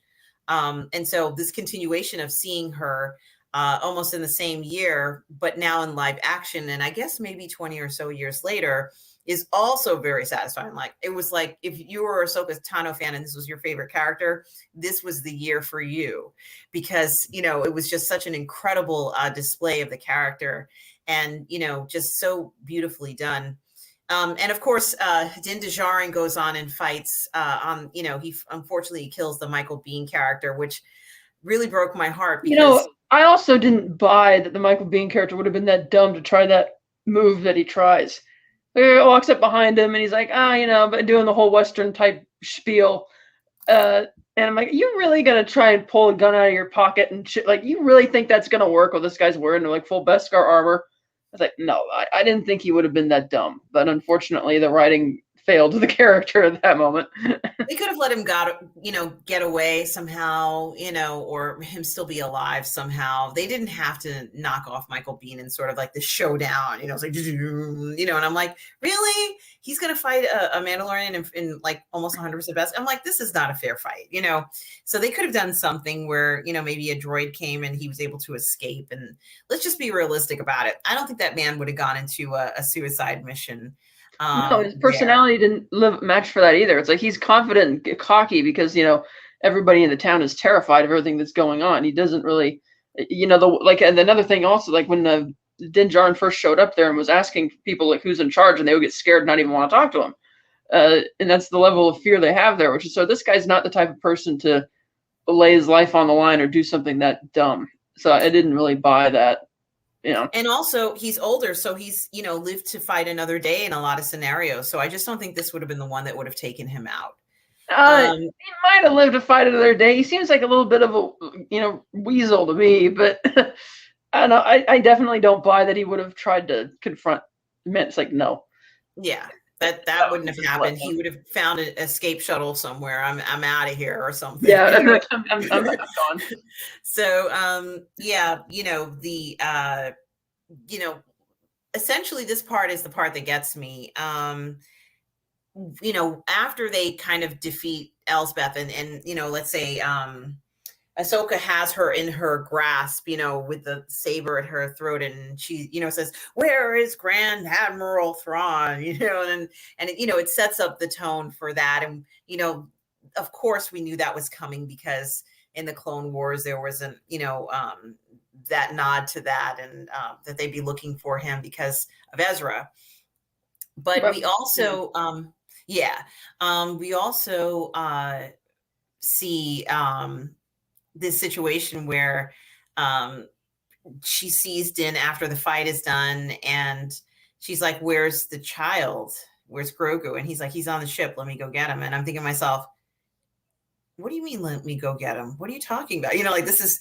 And so this continuation of seeing her almost in the same year, but now in live action, and I guess maybe 20 or so years later, is also very satisfying. Like, it was like, if you were a Ahsoka Tano fan and this was your favorite character, this was the year for you, because, you know, it was just such an incredible display of the character, and, you know, just so beautifully done. And of course, Din Djarin goes on and fights on, you know, he unfortunately kills the Michael Biehn character, which really broke my heart, You know, because I also didn't buy that the Michael Biehn character would have been that dumb to try that move that he tries. He walks up behind him and he's like, you know, but doing the whole Western type spiel. And I'm like, you really gonna try and pull a gun out of your pocket and shit? Like, you really think that's gonna work? Well, this guy's wearing like full Beskar armor. I was like, no, I didn't think he would have been that dumb. But unfortunately, the writing failed the character at that moment. they could have let him get away somehow, you know, or him still be alive somehow. They didn't have to knock off Michael Biehn in sort of like the showdown, you know. It's like, you know, and I'm like, really? He's going to fight a Mandalorian in like almost 100% best? I'm like, this is not a fair fight, you know? So they could have done something where, you know, maybe a droid came and he was able to escape. And let's just be realistic about it. I don't think that man would have gone into a suicide mission. No, his personality didn't match for that either. It's like he's confident and cocky because, you know, everybody in the town is terrified of everything that's going on. He doesn't really, you know, and another thing also, like when Din Djarin first showed up there and was asking people like who's in charge, and they would get scared and not even want to talk to him. And that's the level of fear they have there, which is, so this guy's not the type of person to lay his life on the line or do something that dumb. So I didn't really buy that. You know. And also he's older, so he's, you know, lived to fight another day in a lot of scenarios. So I just don't think this would have been the one that would have taken him out. He might have lived to fight another day. He seems like a little bit of a, you know, weasel to me, but I don't know. I definitely don't buy that he would have tried to confront men. It's like, no. Yeah, that wouldn't have happened. He would have found an escape shuttle somewhere. I'm out of here or something. Yeah, I'm gone. So yeah, you know, you know, essentially this part is the part that gets me. You know, after they kind of defeat Elsbeth and you know, let's say Ahsoka has her in her grasp, you know, with the saber at her throat, and she, you know, says, "Where is Grand Admiral Thrawn?" You know, and it, you know, it sets up the tone for that. And you know, of course, we knew that was coming because in the Clone Wars there wasn't, you know, that nod to that, and that they'd be looking for him because of Ezra. But we also, we also see this situation where she sees Din after the fight is done, and she's like, "Where's the child? Where's Grogu?" And he's like, "He's on the ship. Let me go get him." And I'm thinking to myself, what do you mean, let me go get him? What are you talking about? You know, like, this is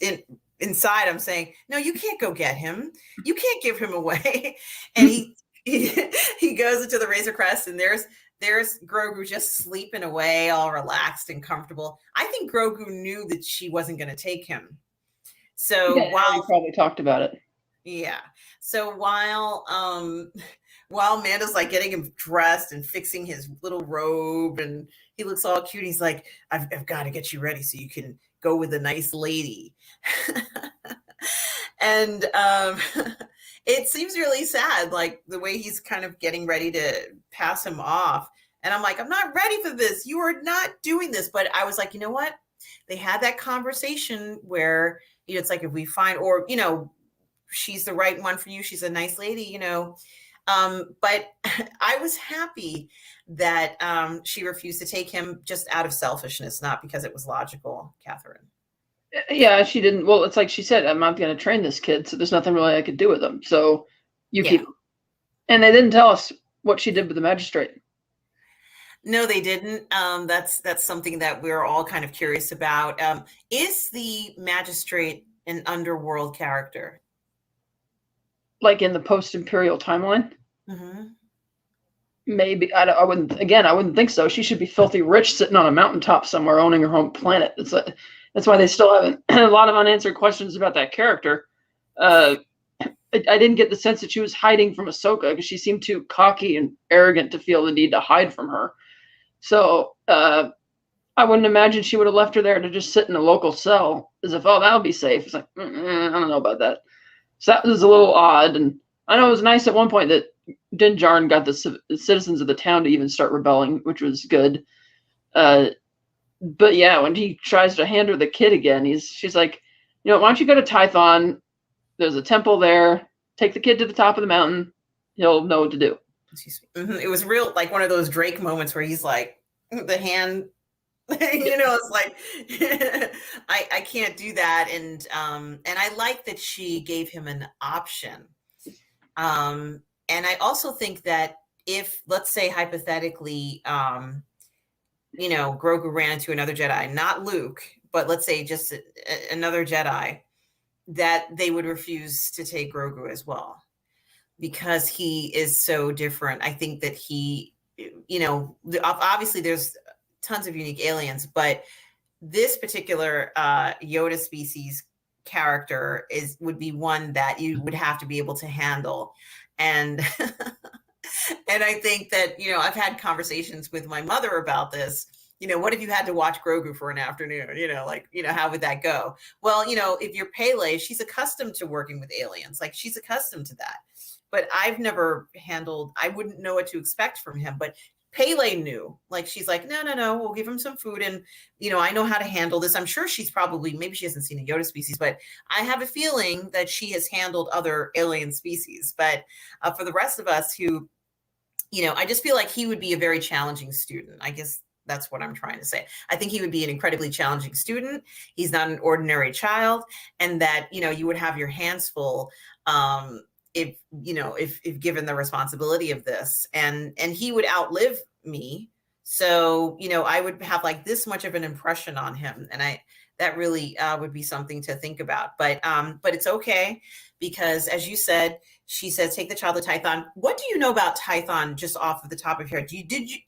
inside. I'm saying, no, you can't go get him. You can't give him away. And he goes into the Razor Crest, and there's Grogu just sleeping away, all relaxed and comfortable. I think Grogu knew that she wasn't going to take him. So yeah, while we probably talked about it. Yeah. So while Amanda's like getting him dressed and fixing his little robe, and he looks all cute, he's like, I've got to get you ready so you can go with a nice lady. And it seems really sad, like the way he's kind of getting ready to pass him off. And I'm like, I'm not ready for this. You are not doing this. But I was like, you know what? They had that conversation where, you know, it's like, if we find, or, you know, she's the right one for you, she's a nice lady, you know. But I was happy that she refused to take him just out of selfishness, not because it was logical, Catherine. Yeah, she didn't. Well, it's like she said, I'm not going to train this kid, so there's nothing really I could do with him. So you keep him. And they didn't tell us what she did with the magistrate. No, they didn't. That's something that we're all kind of curious about. Is the magistrate an underworld character? Like in the post-Imperial timeline? Mm-hmm. Maybe. I wouldn't think so. She should be filthy rich sitting on a mountaintop somewhere owning her own planet. That's why they still haven't a lot of unanswered questions about that character. I didn't get the sense that she was hiding from Ahsoka, because she seemed too cocky and arrogant to feel the need to hide from her. So I wouldn't imagine she would have left her there to just sit in a local cell as if, oh, that'll be safe. It's like, I don't know about that. So that was a little odd. And I know it was nice at one point that Din Djarin got the citizens of the town to even start rebelling, which was good. But yeah, when he tries to hand her the kid again, she's like, why don't you go to Tython? There's a temple there. Take the kid to the top of the mountain. He'll know what to do. It was real, like one of those Drake moments where he's like, the hand, it's like, I can't do that. And I like that she gave him an option. And I also think that if, let's say hypothetically, Grogu ran into another Jedi, not Luke, but let's say just another Jedi, that they would refuse to take Grogu as well, because he is so different. I think that he, obviously there's tons of unique aliens, but this particular Yoda species character would be one that you would have to be able to handle. And and I think that, I've had conversations with my mother about this. What if you had to watch Grogu for an afternoon? How would that go? Well, if you're Pele, she's accustomed to working with aliens. Like, she's accustomed to that. But I've never I wouldn't know what to expect from him. But Pele knew. Like, she's like, no, we'll give him some food. And, I know how to handle this. I'm sure she's maybe she hasn't seen a Yoda species, but I have a feeling that she has handled other alien species. But for the rest of us who, I just feel like he would be a very challenging student. I guess that's what I'm trying to say. I think he would be an incredibly challenging student. He's not an ordinary child, and that, you would have your hands full if given the responsibility of this, and he would outlive me. So, I would have like this much of an impression on him. And that really would be something to think about. But it's okay, because as you said, she says, take the child to Tython. What do you know about Tython, just off of the top of your head?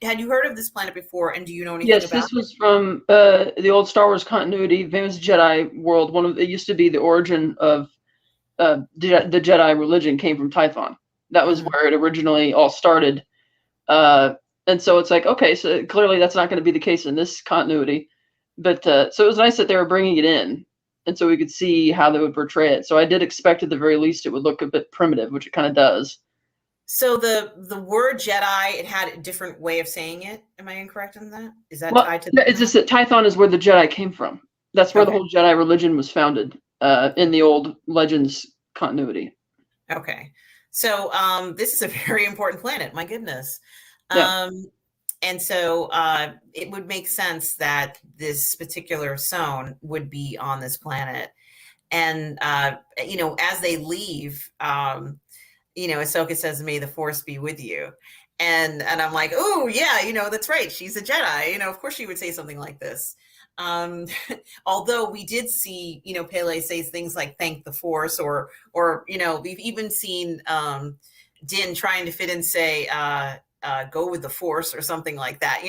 Had you heard of this planet before, and do you know anything about it? Yes, this was from the old Star Wars continuity, famous Jedi world. It used to be the origin of the Jedi religion came from Tython. That was where it originally all started. And so it's like, okay, so clearly that's not going to be the case in this continuity. But so it was nice that they were bringing it in, and so we could see how they would portray it. So I did expect at the very least it would look a bit primitive, which it kind of does. So the word Jedi, it had a different way of saying it. Am I incorrect in that? Is that tied to it's just that Tython is where the Jedi came from. That's where the whole Jedi religion was founded in the old Legends continuity. Okay. So this is a very important planet. My goodness. Yeah. And so it would make sense that this particular Sohn would be on this planet. And, as they leave, Ahsoka says, may the Force be with you. And I'm like, oh, yeah, that's right. She's a Jedi. Of course she would say something like this. Although we did see, Pele say things like thank the Force, or we've even seen Din trying to fit in, say, go with the Force or something like that,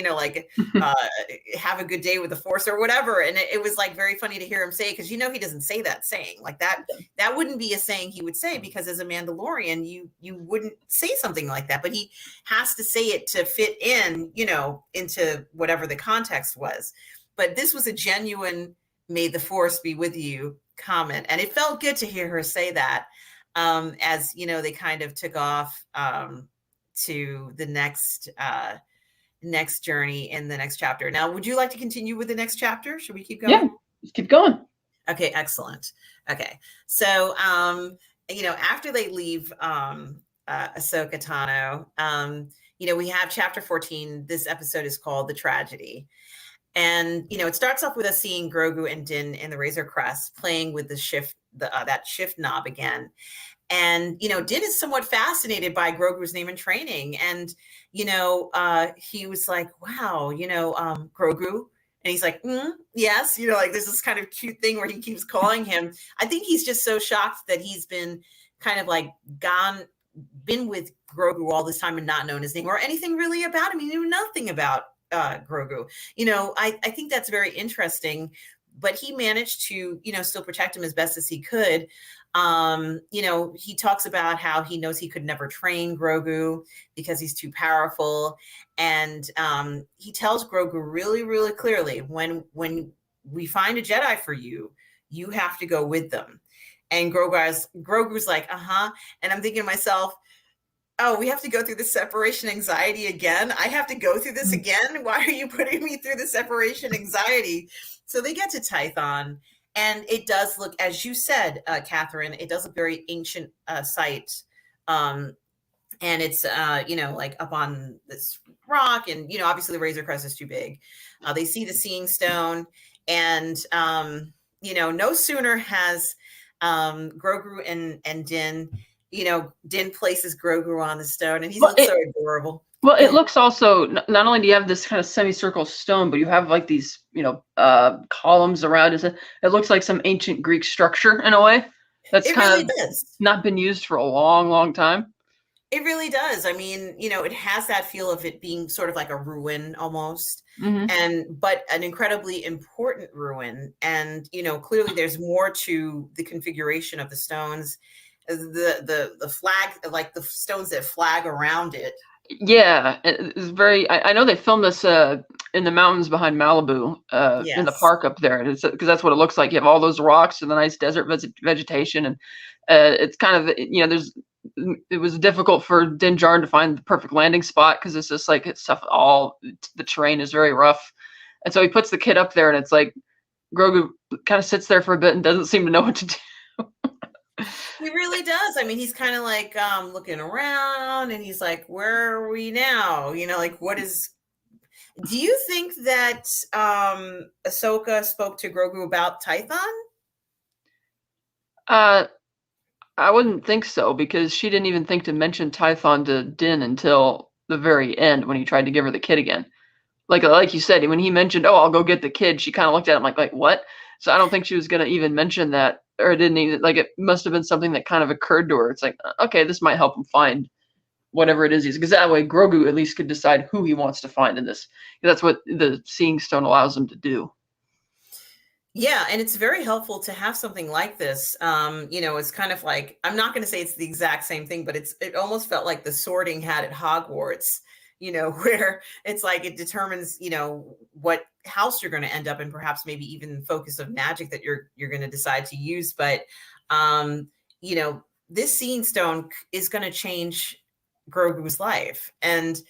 have a good day with the Force or whatever. And it was like very funny to hear him say, because he doesn't say that saying like that. That wouldn't be a saying he would say, because as a Mandalorian, you wouldn't say something like that, but he has to say it to fit in, into whatever the context was. But this was a genuine may the Force be with you comment. And it felt good to hear her say that, as they kind of took off to the next journey in the next chapter. Now, would you like to continue with the next chapter? Should we keep going? Yeah, let's keep going. Okay, excellent. Okay, so after they leave Ahsoka Tano, we have chapter 14. This episode is called The Tragedy. And, it starts off with us seeing Grogu and Din in the Razor Crest playing with the shift, that shift knob again. And, Din is somewhat fascinated by Grogu's name and training. And, he was like, wow, Grogu. And he's like, yes, there's this kind of cute thing where he keeps calling him. I think he's just so shocked that he's been kind of like been with Grogu all this time and not known his name or anything really about him. He knew nothing about Grogu. I think that's very interesting. But he managed to, still protect him as best as he could. He talks about how he knows he could never train Grogu because he's too powerful. And he tells Grogu really, really clearly, when we find a Jedi for you, you have to go with them. And Grogu's like, uh-huh. And I'm thinking to myself, oh, we have to go through the separation anxiety again. I have to go through this again. Why are you putting me through the separation anxiety? So they get to Tython, and it does look, as you said, Catherine, it does look very ancient site. And it's, like up on this rock, and, obviously the Razor Crest is too big. They see the Seeing Stone, and, no sooner has Grogu and Din, Din places Grogu on the stone, and he looks so adorable. Well, it looks also, not only do you have this kind of semicircle stone, but you have like these, columns around it. It looks like some ancient Greek structure in a way. That's kind of not been used for a long, long time. It really does. I mean, it has that feel of it being sort of like a ruin almost, but an incredibly important ruin. And, clearly there's more to the configuration of the stones, the flag, like the stones that flag around it. Yeah, it's very. I know they filmed this in the mountains behind Malibu, in the park up there, and it's because that's what it looks like. You have all those rocks and the nice desert vegetation, and it's kind of it was difficult for Din Djarin to find the perfect landing spot because it's just like the terrain is very rough, and so he puts the kid up there, and it's like Grogu kind of sits there for a bit and doesn't seem to know what to do. He really does. I mean, he's kind of like looking around, and he's like, where are we now? What is... Do you think that Ahsoka spoke to Grogu about Tython? I wouldn't think so, because she didn't even think to mention Tython to Din until the very end when he tried to give her the kid again. Like you said, when he mentioned, "Oh, I'll go get the kid," she kind of looked at him like what? So I don't think she was going to even mention that, or didn't even, it must have been something that kind of occurred to her. It's like, okay, this might help him find whatever it is because that way Grogu at least could decide who he wants to find in this. That's what the Seeing Stone allows him to do. Yeah, and it's very helpful to have something like this. It's kind of like, I'm not going to say it's the exact same thing, but it almost felt like the Sorting Hat at Hogwarts, where it's like it determines, what house you're going to end up in, perhaps maybe even focus of magic that you're going to decide to use. But, this Seeing Stone is going to change Grogu's life. And,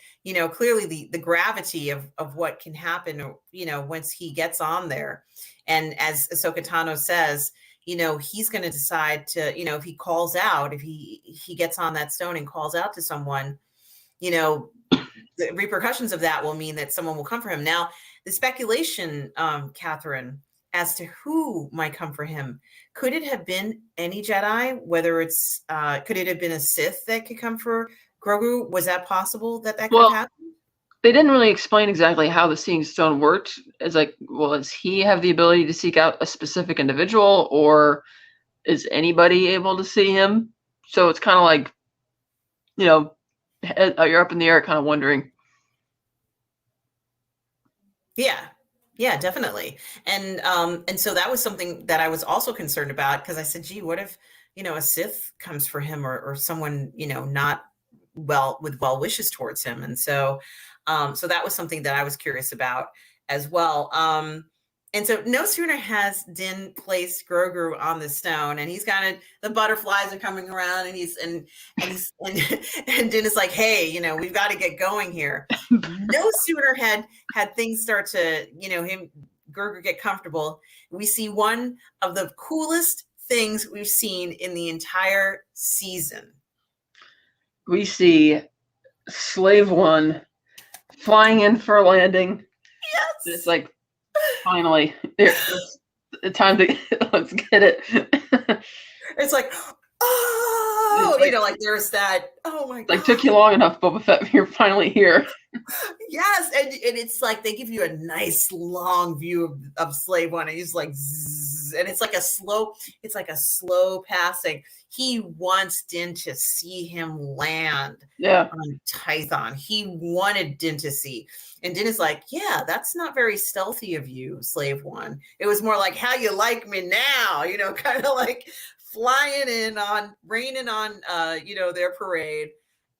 clearly the gravity of what can happen, once he gets on there. And as Ahsoka Tano says, he's going to decide to, if he calls out, if he gets on that stone and calls out to someone, the repercussions of that will mean that someone will come for him. Now, the speculation, Catherine, as to who might come for him, could it have been any Jedi? Whether it's, could it have been a Sith that could come for Grogu? Was that possible that could have happened? They didn't really explain exactly how the Seeing Stone worked. It's like, well, does he have the ability to seek out a specific individual, or is anybody able to see him? So it's kind of like, you're up in the air kind of wondering. Yeah, definitely. And so that was something that I was also concerned about, because I said, gee, what if, a Sith comes for him, or someone, not with well wishes towards him. And so that was something that I was curious about as well. And so no sooner has Din placed Grogu on the stone, and he's the butterflies are coming around, and and Din is like, hey, we've got to get going here. No sooner had things start to, Grogu get comfortable, we see one of the coolest things we've seen in the entire season. We see Slave One flying in for a landing. Yes. It's like, finally, it's time to let's get it. It's like, oh, there's that. Oh my God! Took you long enough, Boba Fett. You're finally here. Yes, and it's like they give you a nice long view of Slave One, and he's like, zzz, and it's like a slow passing. He wants Din to see him land on Tython. He wanted Din to see. And Din is like, yeah, that's not very stealthy of you, Slave One. It was more like, how you like me now, kind of like raining on, their parade.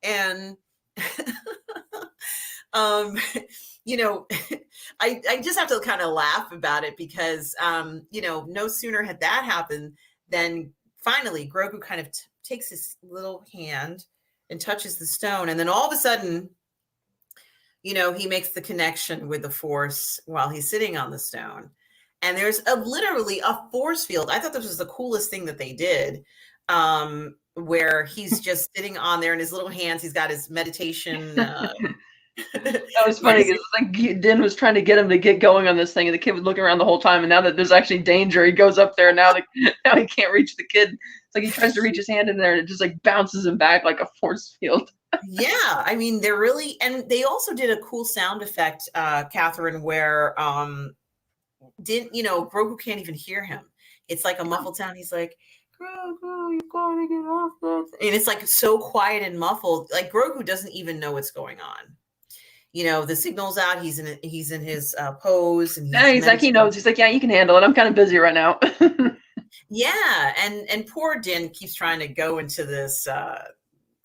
And, um, you know, I just have to kind of laugh about it because, no sooner had that happened than finally Grogu kind of takes his little hand and touches the stone. And then all of a sudden, he makes the connection with the Force while he's sitting on the stone. And there's literally a force field. I thought this was the coolest thing that they did, where he's just sitting on there in his little hands. He's got his meditation. That was funny because like Din was trying to get him to get going on this thing, and the kid was looking around the whole time. And now that there's actually danger, he goes up there. And now he can't reach the kid. It's like he tries to reach his hand in there, and it just like bounces him back like a force field. Yeah, I mean, they're really, and they also did a cool sound effect, Catherine, where Grogu can't even hear him. It's like a muffled sound. He's like, Grogu, you gotta get off this. And it's like so quiet and muffled. Like Grogu doesn't even know what's going on. The signal's out. He's in his pose, and he's like, he knows. He's like, yeah, you can handle it. I'm kind of busy right now. Yeah, and poor Din keeps trying to go into this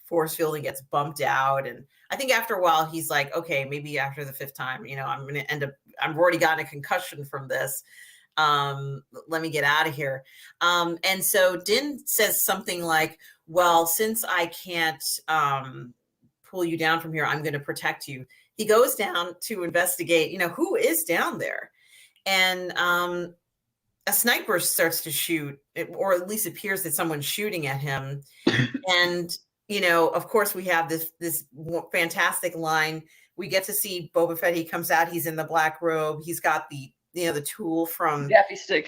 force field and gets bumped out. And I think after a while, he's like, okay, maybe after the fifth time, I'm going to end up. I've already gotten a concussion from this. Let me get out of here. And so Din says something like, well, since I can't pull you down from here, I'm going to protect you. He goes down to investigate, who is down there. And a sniper starts to shoot, or at least appears that someone's shooting at him. And, of course, we have this fantastic line. We get to see Boba Fett. He comes out. He's in the black robe. He's got the tool from gaffy stick.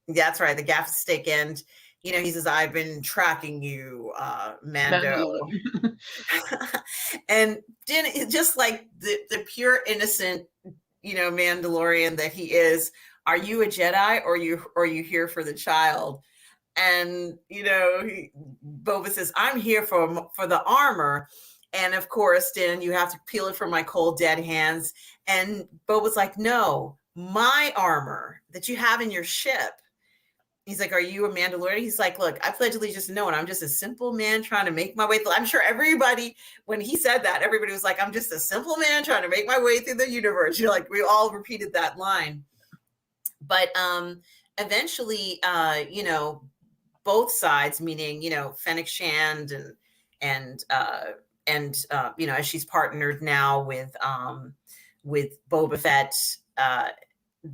That's right, the gaffy stick. And he says, "I've been tracking you, Mando." And Din, just like the pure innocent, Mandalorian that he is. Are you a Jedi, or are you here for the child? And Boba says, "I'm here for the armor." And of course, Din, you have to peel it from my cold, dead hands. And Boba's like, "No, my armor that you have in your ship." He's like, "Are you a Mandalorian?" He's like, "Look, I pledge allegiance to no one. I'm just a simple man trying to make my way through." I'm sure everybody, when he said that, everybody was like, "I'm just a simple man trying to make my way through the universe." Like, we all repeated that line. But eventually, both sides, meaning, Fennec Shand and as she's partnered now with Boba Fett,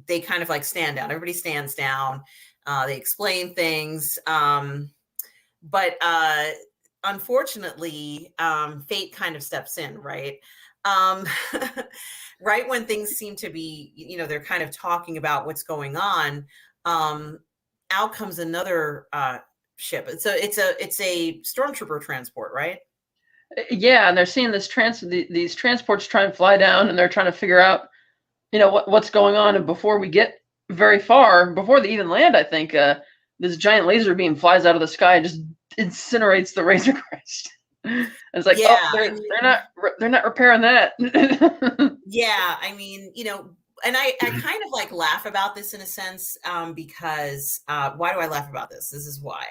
they kind of like stand down. Everybody stands down. They explain things. But unfortunately, fate kind of steps in, right? Right when things seem to be, they're kind of talking about what's going on, out comes another ship. So it's a stormtrooper transport, right? Yeah, and they're seeing these transports try and fly down, and they're trying to figure out, what's going on. And before we get very far, before they even land, I think this giant laser beam flies out of the sky and just incinerates the Razor Crest. And it's like, yeah, they're not repairing that. Yeah, I mean, and I kind of like laugh about this in a sense, because why do I laugh about this? This is why.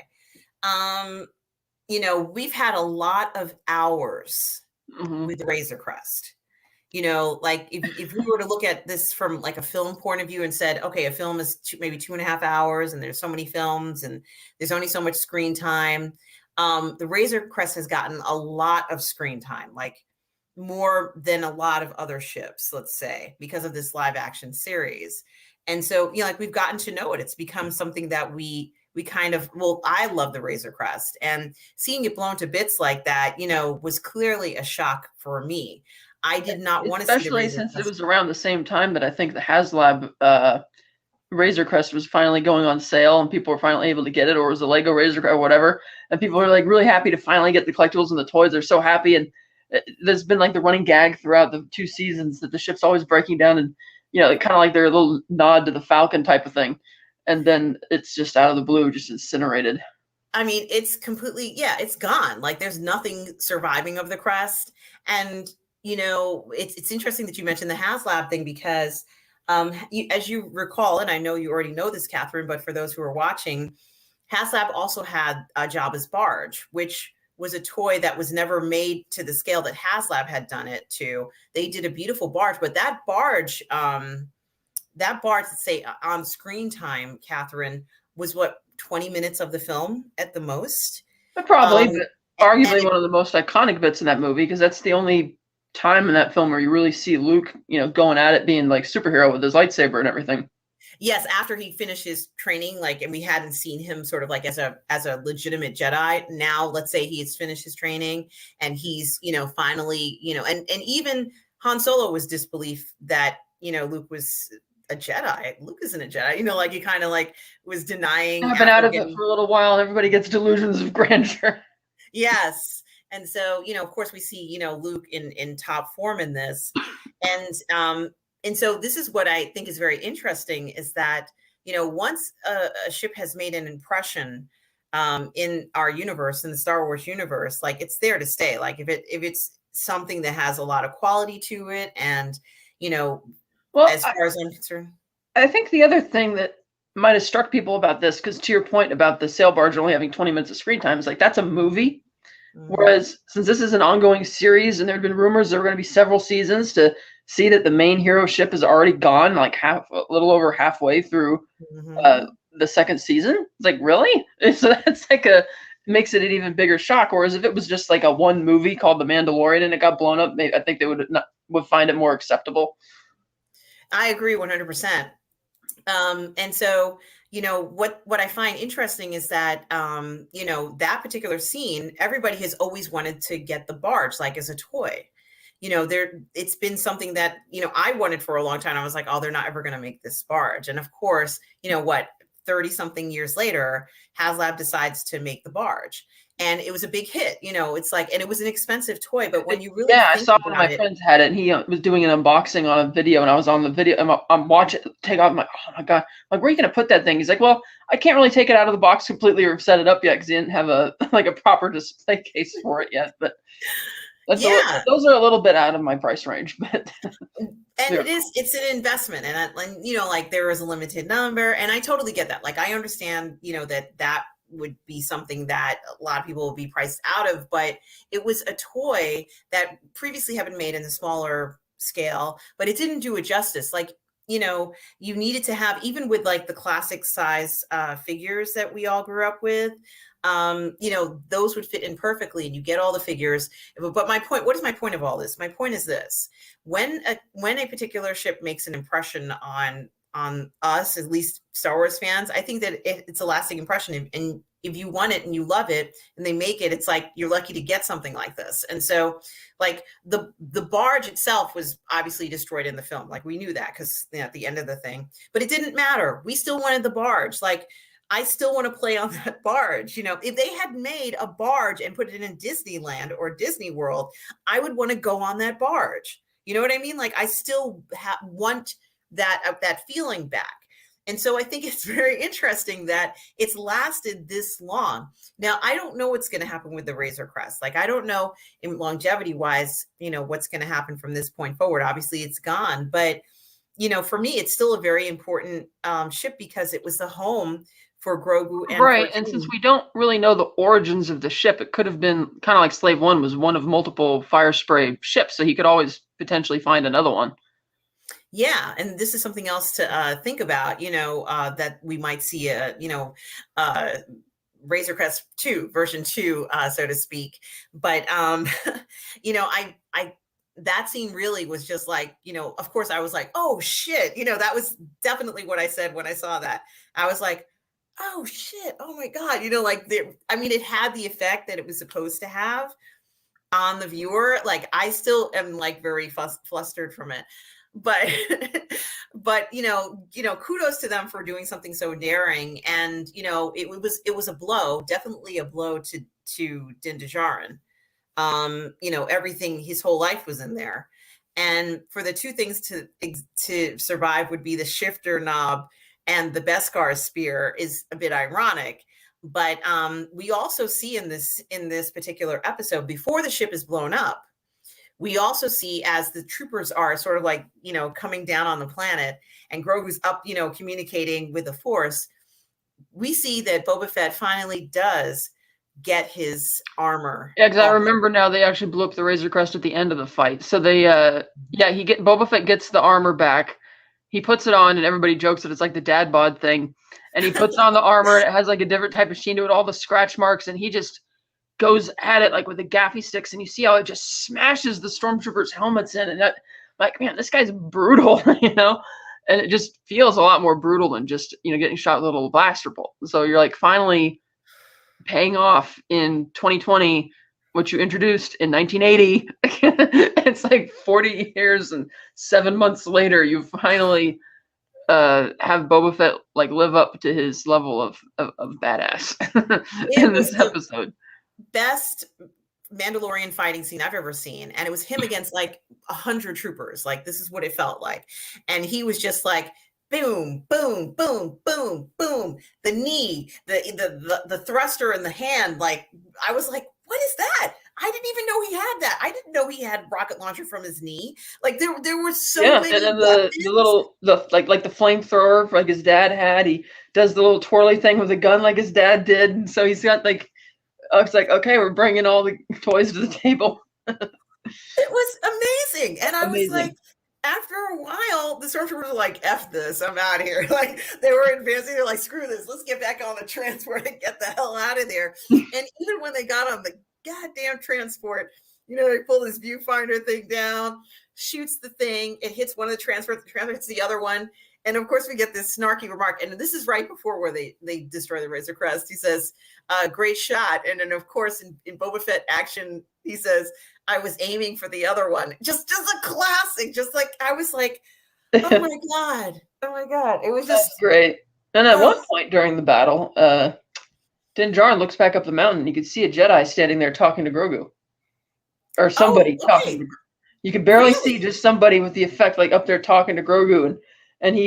We've had a lot of hours with the Razor Crest. Like if we were to look at this from like a film point of view and said, okay, a film is maybe 2.5 hours, and there's so many films and there's only so much screen time. The Razor Crest has gotten a lot of screen time, like more than a lot of other ships, let's say, because of this live action series. And so, like we've gotten to know it. It's become something that we kind of, I love the Razor Crest, and seeing it blown to bits like that, was clearly a shock for me. I did not want to see the Especially since it was around the same time that I think the HasLab Razor Crest was finally going on sale, and people were finally able to get it, or it was a Lego Razor Crest or whatever. And people are like really happy to finally get the collectibles and the toys. They're so happy. And there's been like the running gag throughout the 2 seasons that the ship's always breaking down, and kind of like their little nod to the Falcon type of thing. And then it's just out of the blue, just incinerated. I mean, it's completely, it's gone. Like there's nothing surviving of the crest. And it's interesting that you mentioned the HasLab thing, because as you recall, and I know you already know this, Catherine, but for those who are watching, HasLab also had a Jabba's barge, which was a toy that was never made to the scale that HasLab had done it to. They did a beautiful barge, but that barge, let's say on screen time, Catherine, was what, 20 minutes of the film at the most. Probably, Um, but and arguably it, one of the most iconic bits in that movie, because that's the only time in that film where you really see Luke, going at it, being like superhero with his lightsaber and everything. yes, after he finished his training, like, and we hadn't seen him sort of like as a legitimate Jedi. Now, let's say he's finished his training and he's, finally, and even Han Solo was disbelief that, Luke was a Jedi. Luke isn't a Jedi, like he kind of like was denying I've been out after of it getting, for a little while, and everybody gets delusions of grandeur. yes. And so, of course we see, Luke in top form in this. And so this is what I think is very interesting is that, once a ship has made an impression in our universe, in the Star Wars universe, like it's there to stay. Like if it's something that has a lot of quality to it, and Well, as far as I'm concerned. I think the other thing that might have struck people about this, because to your point about the sail barge only having 20 minutes of screen time, is like that's a movie. Whereas since this is an ongoing series and there have been rumors there are going to be several seasons, to see that the main hero ship is already gone, like a little over halfway through the second season, it's like, really? So that's like makes it an even bigger shock. Whereas if it was just like a one movie called The Mandalorian and it got blown up, maybe, I think they would find it more acceptable. I agree 100%. And so, what I find interesting is that, that particular scene, everybody has always wanted to get the barge, like as a toy. It's been something that, I wanted for a long time. I was like, oh, they're not ever going to make this barge. And of course, 30 something years later, HasLab decides to make the barge. And it was a big hit, it's like, and it was an expensive toy, but when you really I think saw one of my about it, friends had it, and he was doing an unboxing on a video, and I was on the video, and I'm watching it take off. I'm like, oh my god, I'm like, where are you gonna put that thing? He's like, well, I can't really take it out of the box completely or set it up yet because he didn't have a like a proper display case for it yet. But yeah. those are a little bit out of my price range, but And it's an investment, and like there is a limited number, and I totally get that. Like I understand, that would be something that a lot of people will be priced out of, but it was a toy that previously had been made in a smaller scale, but it didn't do it justice. Like, you needed to have, even with like the classic size figures that we all grew up with, those would fit in perfectly and you get all the figures. But what is my point of all this? My point is this: when a particular ship makes an impression on us, at least Star Wars fans, I think that it's a lasting impression. And if you want it and you love it and they make it, it's like you're lucky to get something like this. And so like the barge itself was obviously destroyed in the film. Like we knew that because at the end of the thing, but it didn't matter. We still wanted the barge. Like I still want to play on that barge. If they had made a barge and put it in Disneyland or Disney World, I would want to go on that barge. You know what I mean? Like I still want that feeling back. And so I think it's very interesting that it's lasted this long. Now, I don't know what's going to happen with the Razor Crest. Like, I don't know in longevity wise, what's going to happen from this point forward. Obviously it's gone, but for me, it's still a very important ship because it was the home for Grogu and right. And since we don't really know the origins of the ship, it could have been kind of like Slave One was one of multiple fire spray ships, so he could always potentially find another one. Yeah, and this is something else to think about, that we might see Razor Crest 2, version 2, so to speak. But, I that scene really was just like, of course I was like, oh shit, that was definitely what I said when I saw that. I was like, oh shit, oh my God, it had the effect that it was supposed to have on the viewer. Like I still am like very flustered from it, but but kudos to them for doing something so daring. And it was a blow, definitely a blow to Din Djarin. Everything, his whole life was in there, and for the two things to survive would be the shifter knob and the Beskar spear is a bit ironic. But we also see in this particular episode, before the ship is blown up, we also see as the troopers are sort of like, coming down on the planet and Grogu's up, communicating with the Force, we see that Boba Fett finally does get his armor. Yeah, because I remember now they actually blew up the Razor Crest at the end of the fight. So they, Boba Fett gets the armor back. He puts it on, and everybody jokes that it's like the dad bod thing. And he puts on the armor, and it has like a different type of sheen to it, all the scratch marks, and he just goes at it like with the gaffy sticks, and you see how it just smashes the stormtroopers' helmets in, and that, like, man, this guy's brutal, you know. And it just feels a lot more brutal than just, you know, getting shot with a little blaster bolt. So you're like finally paying off in 2020 what you introduced in 1980. It's like 40 years and 7 months later, you finally have Boba Fett like live up to his level of badass in this episode. Best Mandalorian fighting scene I've ever seen, and it was him against like 100 troopers. Like, this is what it felt like, and he was just like boom, boom, boom, boom, boom. The knee, the thruster in the hand. Like, I was like, what is that? I didn't even know he had that. I didn't know he had rocket launcher from his knee. Like, there were so many. And then the like the flamethrower like his dad had. He does the little twirly thing with a gun like his dad did. And so he's got like, it's like, okay, we're bringing all the toys to the table. It was amazing. And I was like, after a while, the stormtroopers were like, F this, I'm out of here. Like, they were advancing, they're like, screw this, let's get back on the transport and get the hell out of there. And even when they got on the goddamn transport, you know, they pull this viewfinder thing down, shoots the thing, it hits one of the transports, the transport hits the other one. And of course, we get this snarky remark. And this is right before where they destroy the Razor Crest. He says, great shot. And then, of course, in Boba Fett action, he says, I was aiming for the other one. Just a classic. Just like, I was like, oh my God. Oh my God. It was just great. And at one point during the battle, Din Djarin looks back up the mountain. You could see a Jedi standing there talking to Grogu. Or somebody talking to Grogu. You could barely see just somebody with the effect like up there talking to Grogu. And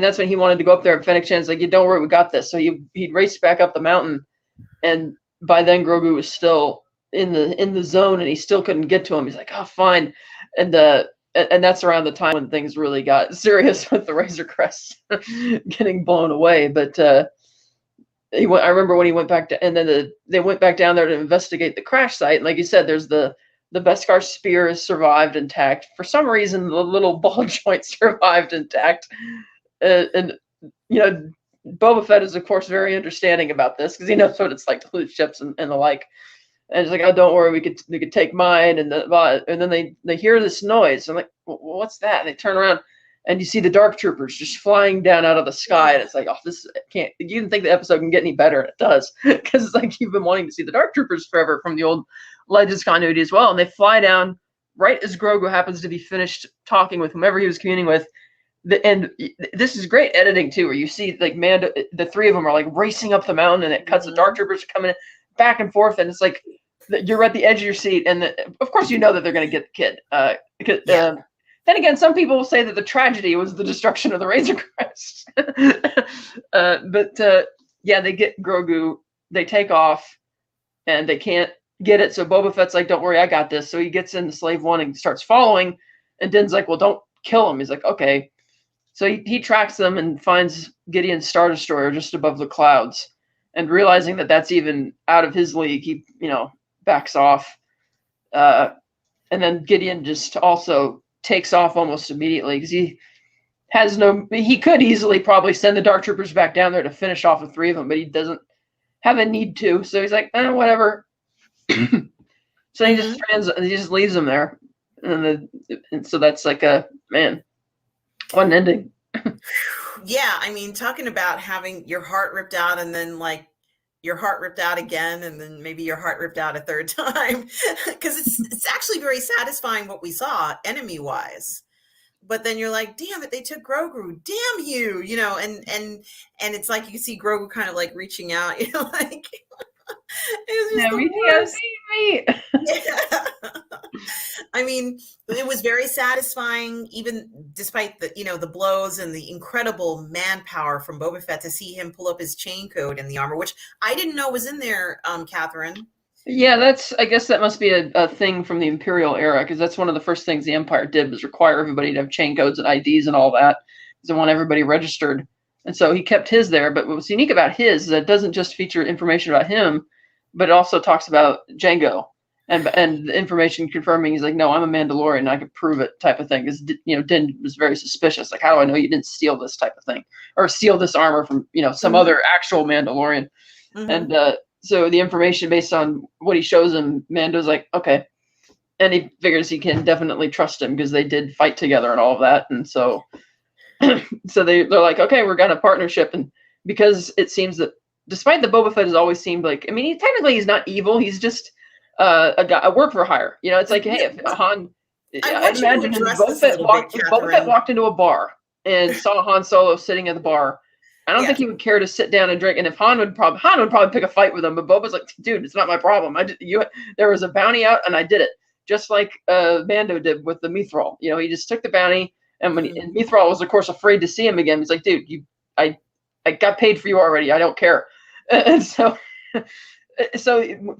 that's when he wanted to go up there. And Fennec Shan's like, yeah, don't worry, we got this. So he'd raced back up the mountain. And by then Grogu was still in the zone, and he still couldn't get to him. He's like, oh, fine. And that's around the time when things really got serious with the Razor Crest getting blown away. But I remember when he went back to, and then they went back down there to investigate the crash site. And like you said, there's the Beskar spear has survived intact. For some reason, the little ball joint survived intact. And you know, Boba Fett is, of course, very understanding about this because he knows what it's like to lose ships and the like. And it's like, oh, don't worry, we could take mine. And then they hear this noise. I'm like, well, what's that? And they turn around, and you see the Dark Troopers just flying down out of the sky. And it's like, oh, this can't. You didn't think the episode can get any better, and it does, because it's like you've been wanting to see the Dark Troopers forever from the old Legends continuity as well. And they fly down right as Grogu happens to be finished talking with whomever he was communing with. And this is great editing too, where you see like the three of them are like racing up the mountain, and it cuts the Dark Troopers coming in back and forth, and it's like you're at the edge of your seat, and of course you know that they're going to get the kid. Then again, some people will say that the tragedy was the destruction of the Razor Crest. But they get Grogu, they take off, and they can't get it. So Boba Fett's like, don't worry, I got this. So he gets into Slave One and starts following, and Din's like, well, don't kill him. He's like, okay. So he tracks them and finds Gideon's Star Destroyer just above the clouds. And realizing that that's even out of his league, he, backs off. And then Gideon just also takes off almost immediately because he could easily probably send the Dark Troopers back down there to finish off the three of them, but he doesn't have a need to. So he's like, whatever. So he just leaves them there. And so that's like what an ending. Yeah, I mean, talking about having your heart ripped out and then like your heart ripped out again, and then maybe your heart ripped out a third time, because it's actually very satisfying what we saw enemy wise. But then you're like, damn it, they took Grogu, damn you, and it's like you see Grogu kind of like reaching out, like it was just me. Yeah. I mean, it was very satisfying, even despite the blows and the incredible manpower from Boba Fett, to see him pull up his chain code in the armor, which I didn't know was in there, Catherine. Yeah, I guess that must be a thing from the Imperial era, because that's one of the first things the Empire did, was require everybody to have chain codes and IDs and all that, because they want everybody registered. And so he kept his there. But what's unique about his is that it doesn't just feature information about him, but it also talks about Django and the information confirming he's like, no, I'm a Mandalorian and I can prove it type of thing. Because, Din was very suspicious. Like, how do I know you didn't steal this type of thing or steal this armor from, some other actual Mandalorian? And so the information based on what he shows him, Mando's like, okay. And he figures he can definitely trust him because they did fight together and all of that. And so they're like, okay, we're got a partnership. And because it seems that despite that Boba Fett has always seemed like, I mean, he's not evil. He's just a work for hire. It's like, hey, if Han, I imagine if Boba Fett walked into a bar and saw Han Solo sitting at the bar, I don't think he would care to sit down and drink. And if Han would probably pick a fight with him, but Boba's like, dude, it's not my problem. There was a bounty out and I did it. Just like Mando did with the Mithril. He just took the bounty, and and Mithril was, of course, afraid to see him again. He's like, dude, I got paid for you already. I don't care. And so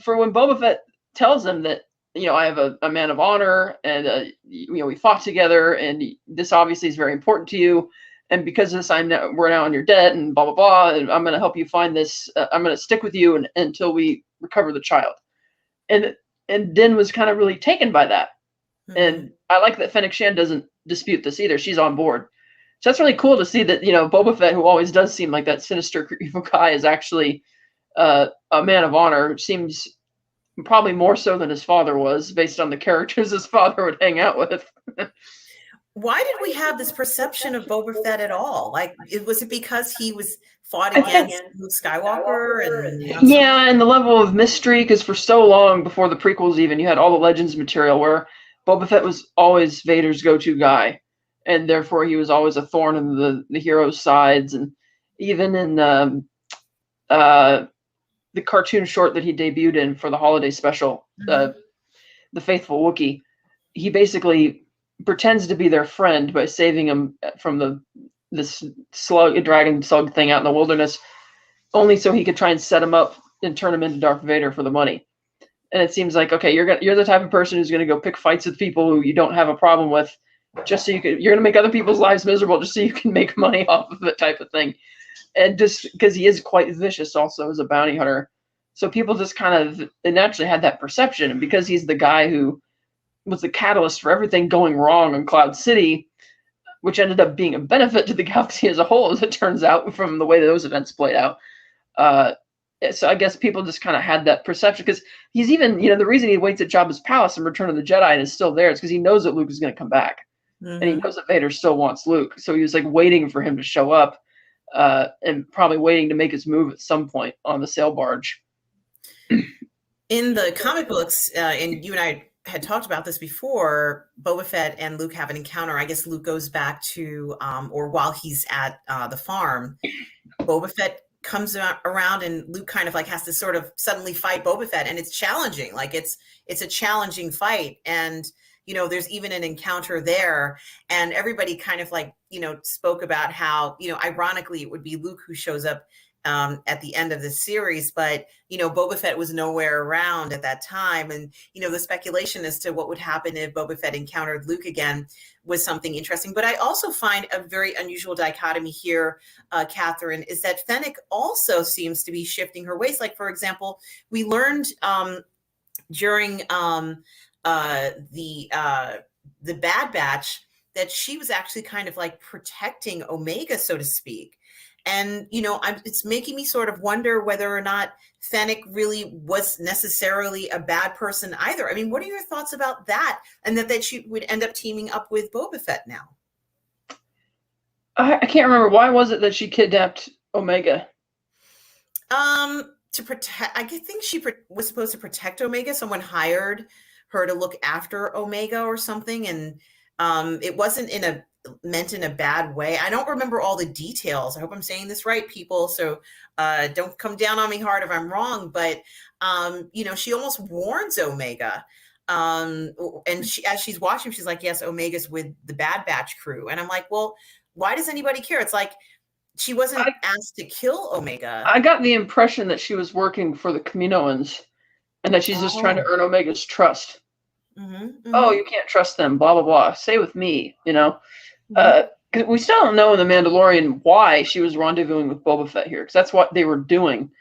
for when Boba Fett tells him that, I have a man of honor, and we fought together, and this obviously is very important to you, and because of this, we're now in your debt, and blah blah blah, and I'm going to help you find this. I'm going to stick with you until we recover the child, and Din was kind of really taken by that. And I like that Fennec Shand doesn't dispute this either. She's on board. So that's really cool to see that, Boba Fett, who always does seem like that sinister, evil guy, is actually a man of honor. Seems probably more so than his father was, based on the characters his father would hang out with. Why did we have this perception of Boba Fett at all? Like, was it because he was fought against Luke Skywalker? And the level of mystery, because for so long before the prequels even, you had all the Legends material where Boba Fett was always Vader's go-to guy, and therefore he was always a thorn in the hero's sides. And even in the cartoon short that he debuted in for the holiday special, The Faithful Wookiee, he basically pretends to be their friend by saving him from this dragon slug thing out in the wilderness, only so he could try and set him up and turn him into Darth Vader for the money. And it seems like, okay, you're the type of person who's going to go pick fights with people who you don't have a problem with, just so you're going to make other people's lives miserable just so you can make money off of it, type of thing. And just because he is quite vicious also as a bounty hunter, so people just kind of naturally had that perception. And because he's the guy who was the catalyst for everything going wrong in Cloud City, which ended up being a benefit to the galaxy as a whole, as it turns out, from the way those events played out. So I guess people just kind of had that perception, because he's even, the reason he waits at Jabba's palace in Return of the Jedi and is still there is because he knows that Luke is going to come back. And he knows that Vader still wants Luke. So he was like waiting for him to show up, and probably waiting to make his move at some point on the sail barge. In the comic books, and you and I had talked about this before, Boba Fett and Luke have an encounter. I guess Luke goes back to, or while he's at the farm, Boba Fett comes around and Luke kind of like has to sort of suddenly fight Boba Fett, and it's challenging. Like it's a challenging fight. And, there's even an encounter there, and everybody kind of like, spoke about how, ironically it would be Luke who shows up at the end of the series, but Boba Fett was nowhere around at that time, and the speculation as to what would happen if Boba Fett encountered Luke again was something interesting. But I also find a very unusual dichotomy here, Catherine, is that Fennec also seems to be shifting her ways. Like, for example, we learned during the Bad Batch that she was actually kind of like protecting Omega, so to speak. And, it's making me sort of wonder whether or not Fennec really was necessarily a bad person either. I mean, what are your thoughts about that? And that she would end up teaming up with Boba Fett now? I can't remember. Why was it that she kidnapped Omega? To protect, I think she was supposed to protect Omega. Someone hired her to look after Omega or something. And it wasn't meant in a bad way. I don't remember all the details. I hope I'm saying this right, people. So don't come down on me hard if I'm wrong. But she almost warns Omega. And as she's watching, she's like, yes, Omega's with the Bad Batch crew. And I'm like, well, why does anybody care? It's like she wasn't asked to kill Omega. I got the impression that she was working for the Kaminoans and that she's just trying to earn Omega's trust. Oh, you can't trust them, blah, blah, blah. Stay with me, Because 'Cause we still don't know in The Mandalorian why she was rendezvousing with Boba Fett here, because that's what they were doing.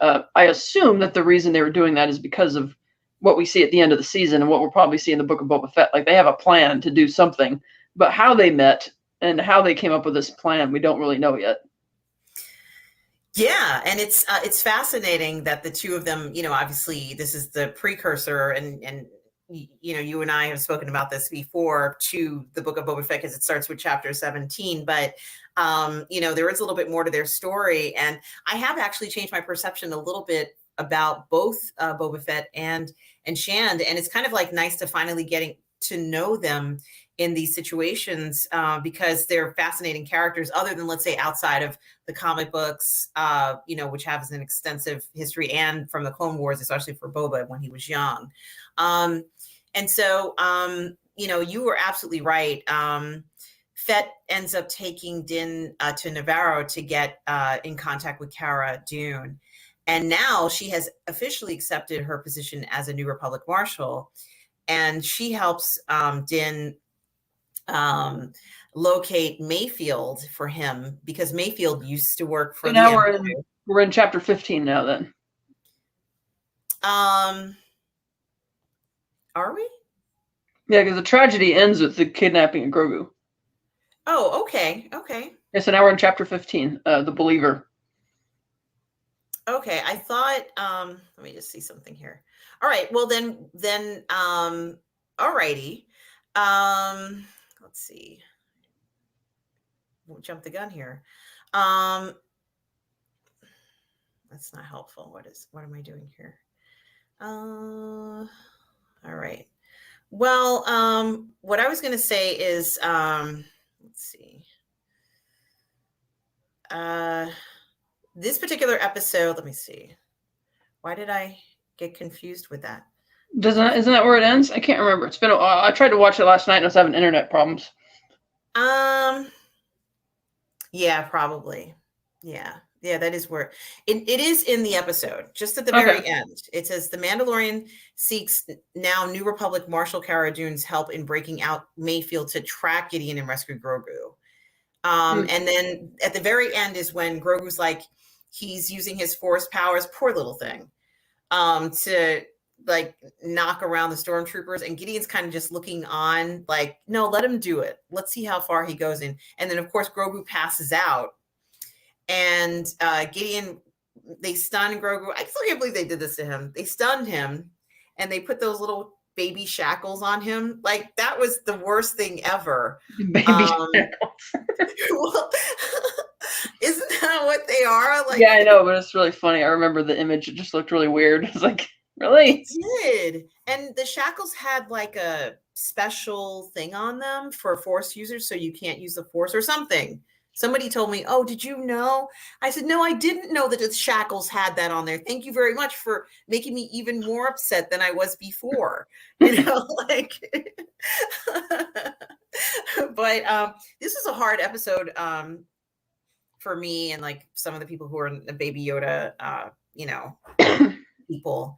I assume that the reason they were doing that is because of what we see at the end of the season and what we'll probably see in the Book of Boba Fett. Like, they have a plan to do something, but how they met and how they came up with this plan, we don't really know yet. Yeah, and it's fascinating that the two of them, obviously this is the precursor, and you and I have spoken about this before, to the Book of Boba Fett, because it starts with chapter 17. But there is a little bit more to their story, and I have actually changed my perception a little bit about both Boba Fett and Shand, and it's kind of like nice to finally getting to know them in these situations, because they're fascinating characters, other than, let's say, outside of the comic books, which has an extensive history, and from the Clone Wars, especially for Boba when he was young. And so, you were absolutely right. Fett ends up taking Din to Navarro to get in contact with Cara Dune. And now she has officially accepted her position as a New Republic Marshal. And she helps Din locate Mayfield for him, because Mayfield used to work for So now the we're in chapter 15 now then. Are we? Yeah, because the tragedy ends with the kidnapping of Grogu. Oh, okay. Yeah, so now we're in chapter 15, The Believer. Okay, I thought, let me just see something here. All right, well then, all righty. Let's see. We'll jump the gun here. That's not helpful. What am I doing here? All right. Well, what I was going to say is, let's see. This particular episode, let me see. Why did I get confused with that? Isn't that where it ends? I can't remember. It's been a while. I tried to watch it last night and I was having internet problems. Yeah, probably. Yeah, that is where it is in the episode, just at the very end. It says the Mandalorian seeks now New Republic Marshal Cara Dune's help in breaking out Mayfield to track Gideon and rescue Grogu. And then at the very end is when Grogu's like, he's using his force powers, poor little thing, to like knock around the stormtroopers, and Gideon's kind of just looking on, like, no, let him do it. Let's see how far he goes in. And then of course Grogu passes out, and Gideon, they stun Grogu. I still can't believe they did this to him. They stunned him, and they put those little baby shackles on him. Like, that was the worst thing ever. Baby shackles. Well, isn't that what they are? Like, yeah, I know, but it's really funny. I remember the image. It just looked really weird. It's like, really? It did. And the shackles had like a special thing on them for Force users, so you can't use the Force or something. Somebody told me, oh, did you know? I said, no, I didn't know that the shackles had that on there. Thank you very much for making me even more upset than I was before. Like, but this is a hard episode for me, and like some of the people who are in the Baby Yoda, people,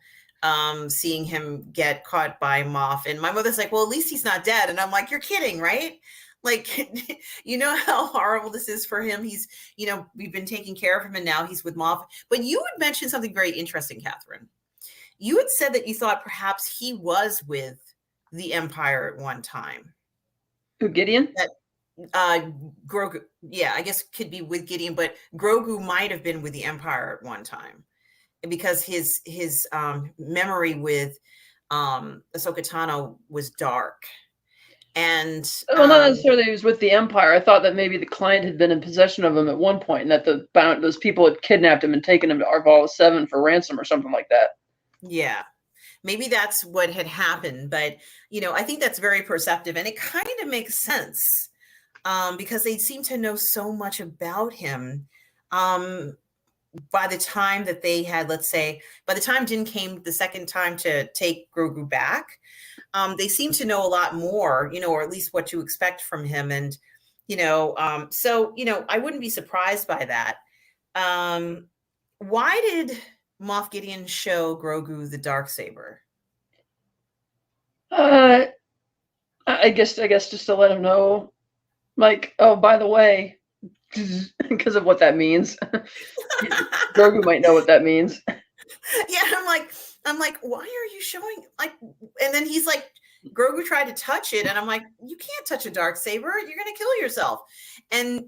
seeing him get caught by Moff. And my mother's like, well, at least he's not dead. And I'm like, you're kidding, right? Like, you know how horrible this is for him. He's, we've been taking care of him, and now he's with Moff. But you had mentioned something very interesting, Catherine. You had said that you thought perhaps he was with the Empire at one time. Who, Gideon? That Grogu, yeah, I guess could be with Gideon, but Grogu might have been with the Empire at one time, because his memory with Ahsoka Tano was dark. And well, not necessarily he was with the Empire. I thought that maybe the client had been in possession of him at one point, and that those people had kidnapped him and taken him to Arvala 7 for ransom or something like that. Yeah, maybe that's what had happened. But I think that's very perceptive, and it kind of makes sense, because they seem to know so much about him. By the time that they had, let's say, by the time Din came the second time to take Grogu back, they seem to know a lot more, or at least what to expect from him. And, so, I wouldn't be surprised by that. Why did Moff Gideon show Grogu the Darksaber? I guess just to let him know Like, oh, by the way, because of what that means. Grogu might know what that means. Yeah, I'm like, why are you showing like? And then he's like, Grogu tried to touch it, and I'm like, you can't touch a dark saber. You're gonna kill yourself. And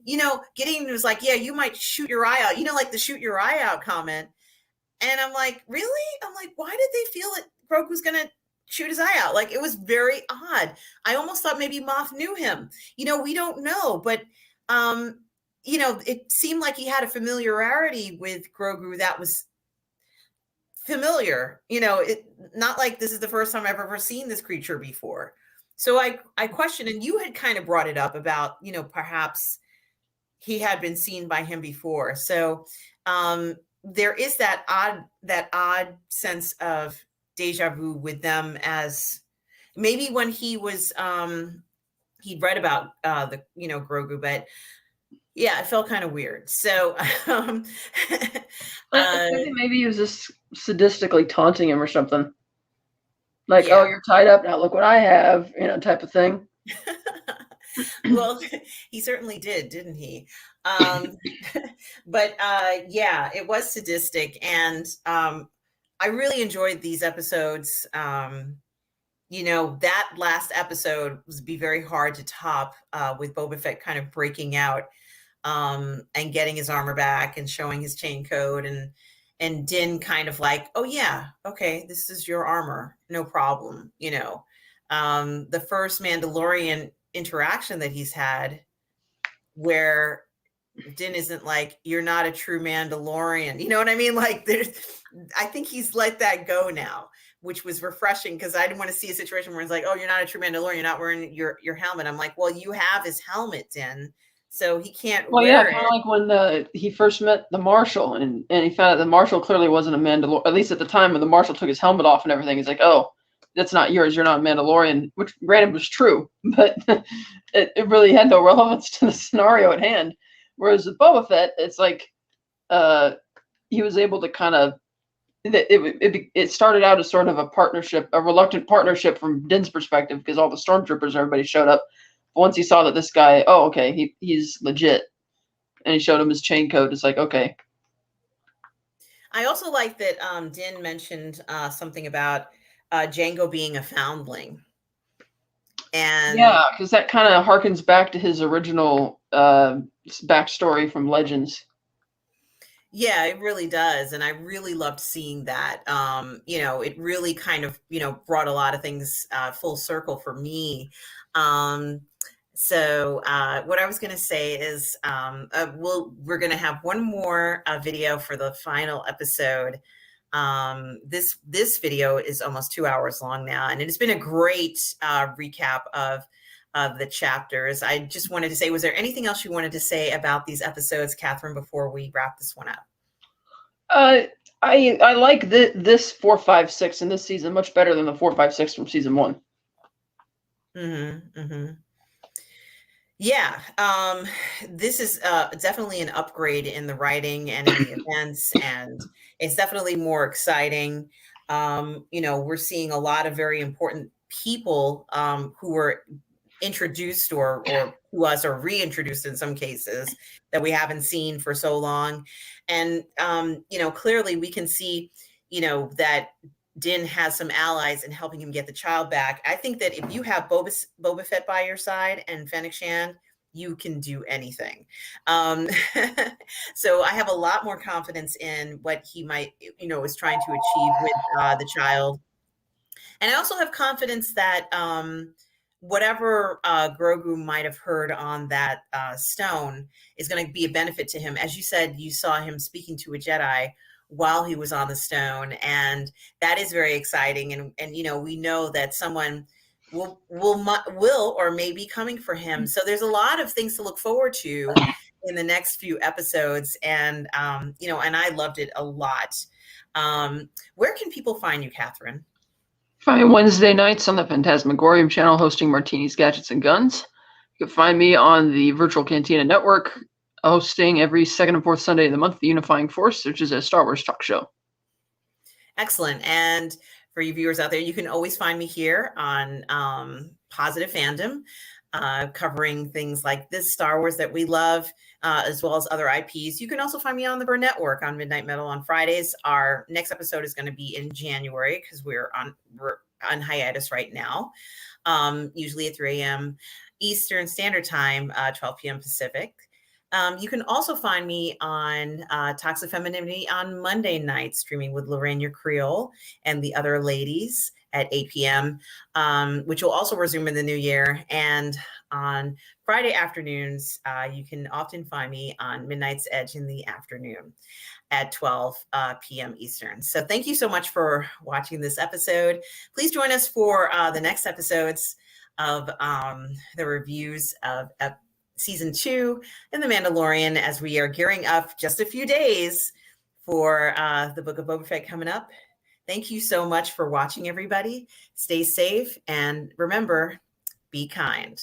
Gideon was like, yeah, you might shoot your eye out. Like the shoot your eye out comment. And I'm like, really? I'm like, why did they feel that Grogu's gonna shoot his eye out? Like it was very odd. I almost thought maybe Moff knew him. We don't know, but it seemed like he had a familiarity with Grogu that was familiar. It not like this is the first time I've ever seen this creature before. So I questioned, and you had kind of brought it up about, perhaps he had been seen by him before. So there is that odd sense of deja vu with them, as maybe when he was he'd read about the Grogu, but yeah, it felt kind of weird. So Maybe he was just sadistically taunting him or something. Like, yeah. oh, you're tied up now. Look what I have, type of thing. Well, he certainly didn't he? But yeah, it was sadistic, and I really enjoyed these episodes. That last episode was be very hard to top, with Boba Fett kind of breaking out, and getting his armor back and showing his chain code, and Din kind of like, oh yeah, okay, this is your armor, no problem. The first Mandalorian interaction that he's had, where Din isn't like, you're not a true Mandalorian. You know what I mean? Like I think he's let that go now, which was refreshing, because I didn't want to see a situation where it's like, oh, you're not a true Mandalorian, you're not wearing your helmet. I'm like, well, you have his helmet, Din, so he can't wear Kind it. of like when he first met the Marshal, and he found out the Marshal clearly wasn't a Mandalorian, at least at the time when the Marshal took his helmet off and everything. He's like, oh, that's not yours, you're not a Mandalorian, which granted was true, but it really had no relevance to the scenario at hand. Whereas with Boba Fett, it's like he was able to kind of, it started out as sort of a partnership, a reluctant partnership from Din's perspective, because all the stormtroopers and everybody showed up. But once he saw that this guy, oh, okay, he's legit, and he showed him his chain code, it's like, okay. I also like that Din mentioned something about Django being a foundling. And yeah, because that kind of harkens back to his original backstory from Legends. yeah, it really does. And I really loved seeing that. It really kind of, brought a lot of things full circle for me. So what I was going to say is we're going to have one more video for the final episode. This video is almost 2 hours long now, and it's been a great recap of the chapters. I just wanted to say, was there anything else you wanted to say about these episodes, Catherine, before we wrap this one up? I like this 4, 5, 6 in this season much better than the 4, 5, 6 from season 1. Mm-hmm, mm-hmm. Yeah, this is definitely an upgrade in the writing and in the events, and it's definitely more exciting. We're seeing a lot of very important people who were introduced or to us, or reintroduced in some cases, that we haven't seen for so long. And clearly we can see that Din has some allies in helping him get the child back. I think that if you have Boba Fett by your side and Fennec Shand, you can do anything. So I have a lot more confidence in what he might, is trying to achieve with the child. And I also have confidence that whatever Grogu might have heard on that stone is going to be a benefit to him. As you said, you saw him speaking to a Jedi while he was on the stone, and that is very exciting. And we know that someone will or may be coming for him. So there's a lot of things to look forward to in the next few episodes, and and I loved it a lot. Where can people find you, Catherine? Find me Wednesday nights on the Phantasmagorium channel, hosting Martinis, Gadgets, and Guns. You can find me on the Virtual Cantina Network, hosting every second and fourth Sunday of the month, The Unifying Force, which is a Star Wars talk show. Excellent. And for you viewers out there, you can always find me here on Positive Fandom. covering things like this Star Wars that we love, as well as other IPs. You can also find me on the Burn Network on Midnight Metal on Fridays. Our next episode is going to be in January because we're on hiatus right now, usually at 3 a.m. Eastern Standard Time, 12 p.m. Pacific. You can also find me on Toxic Femininity on Monday night, streaming with Lorraine Creole and the other ladies at 8 p.m., which will also resume in the new year. And on Friday afternoons, you can often find me on Midnight's Edge in the afternoon at 12 p.m. Eastern. So thank you so much for watching this episode. Please join us for the next episodes of the reviews of season 2 in The Mandalorian, as we are gearing up just a few days for the Book of Boba Fett coming up. Thank you so much for watching, everybody. Stay safe, and remember, be kind.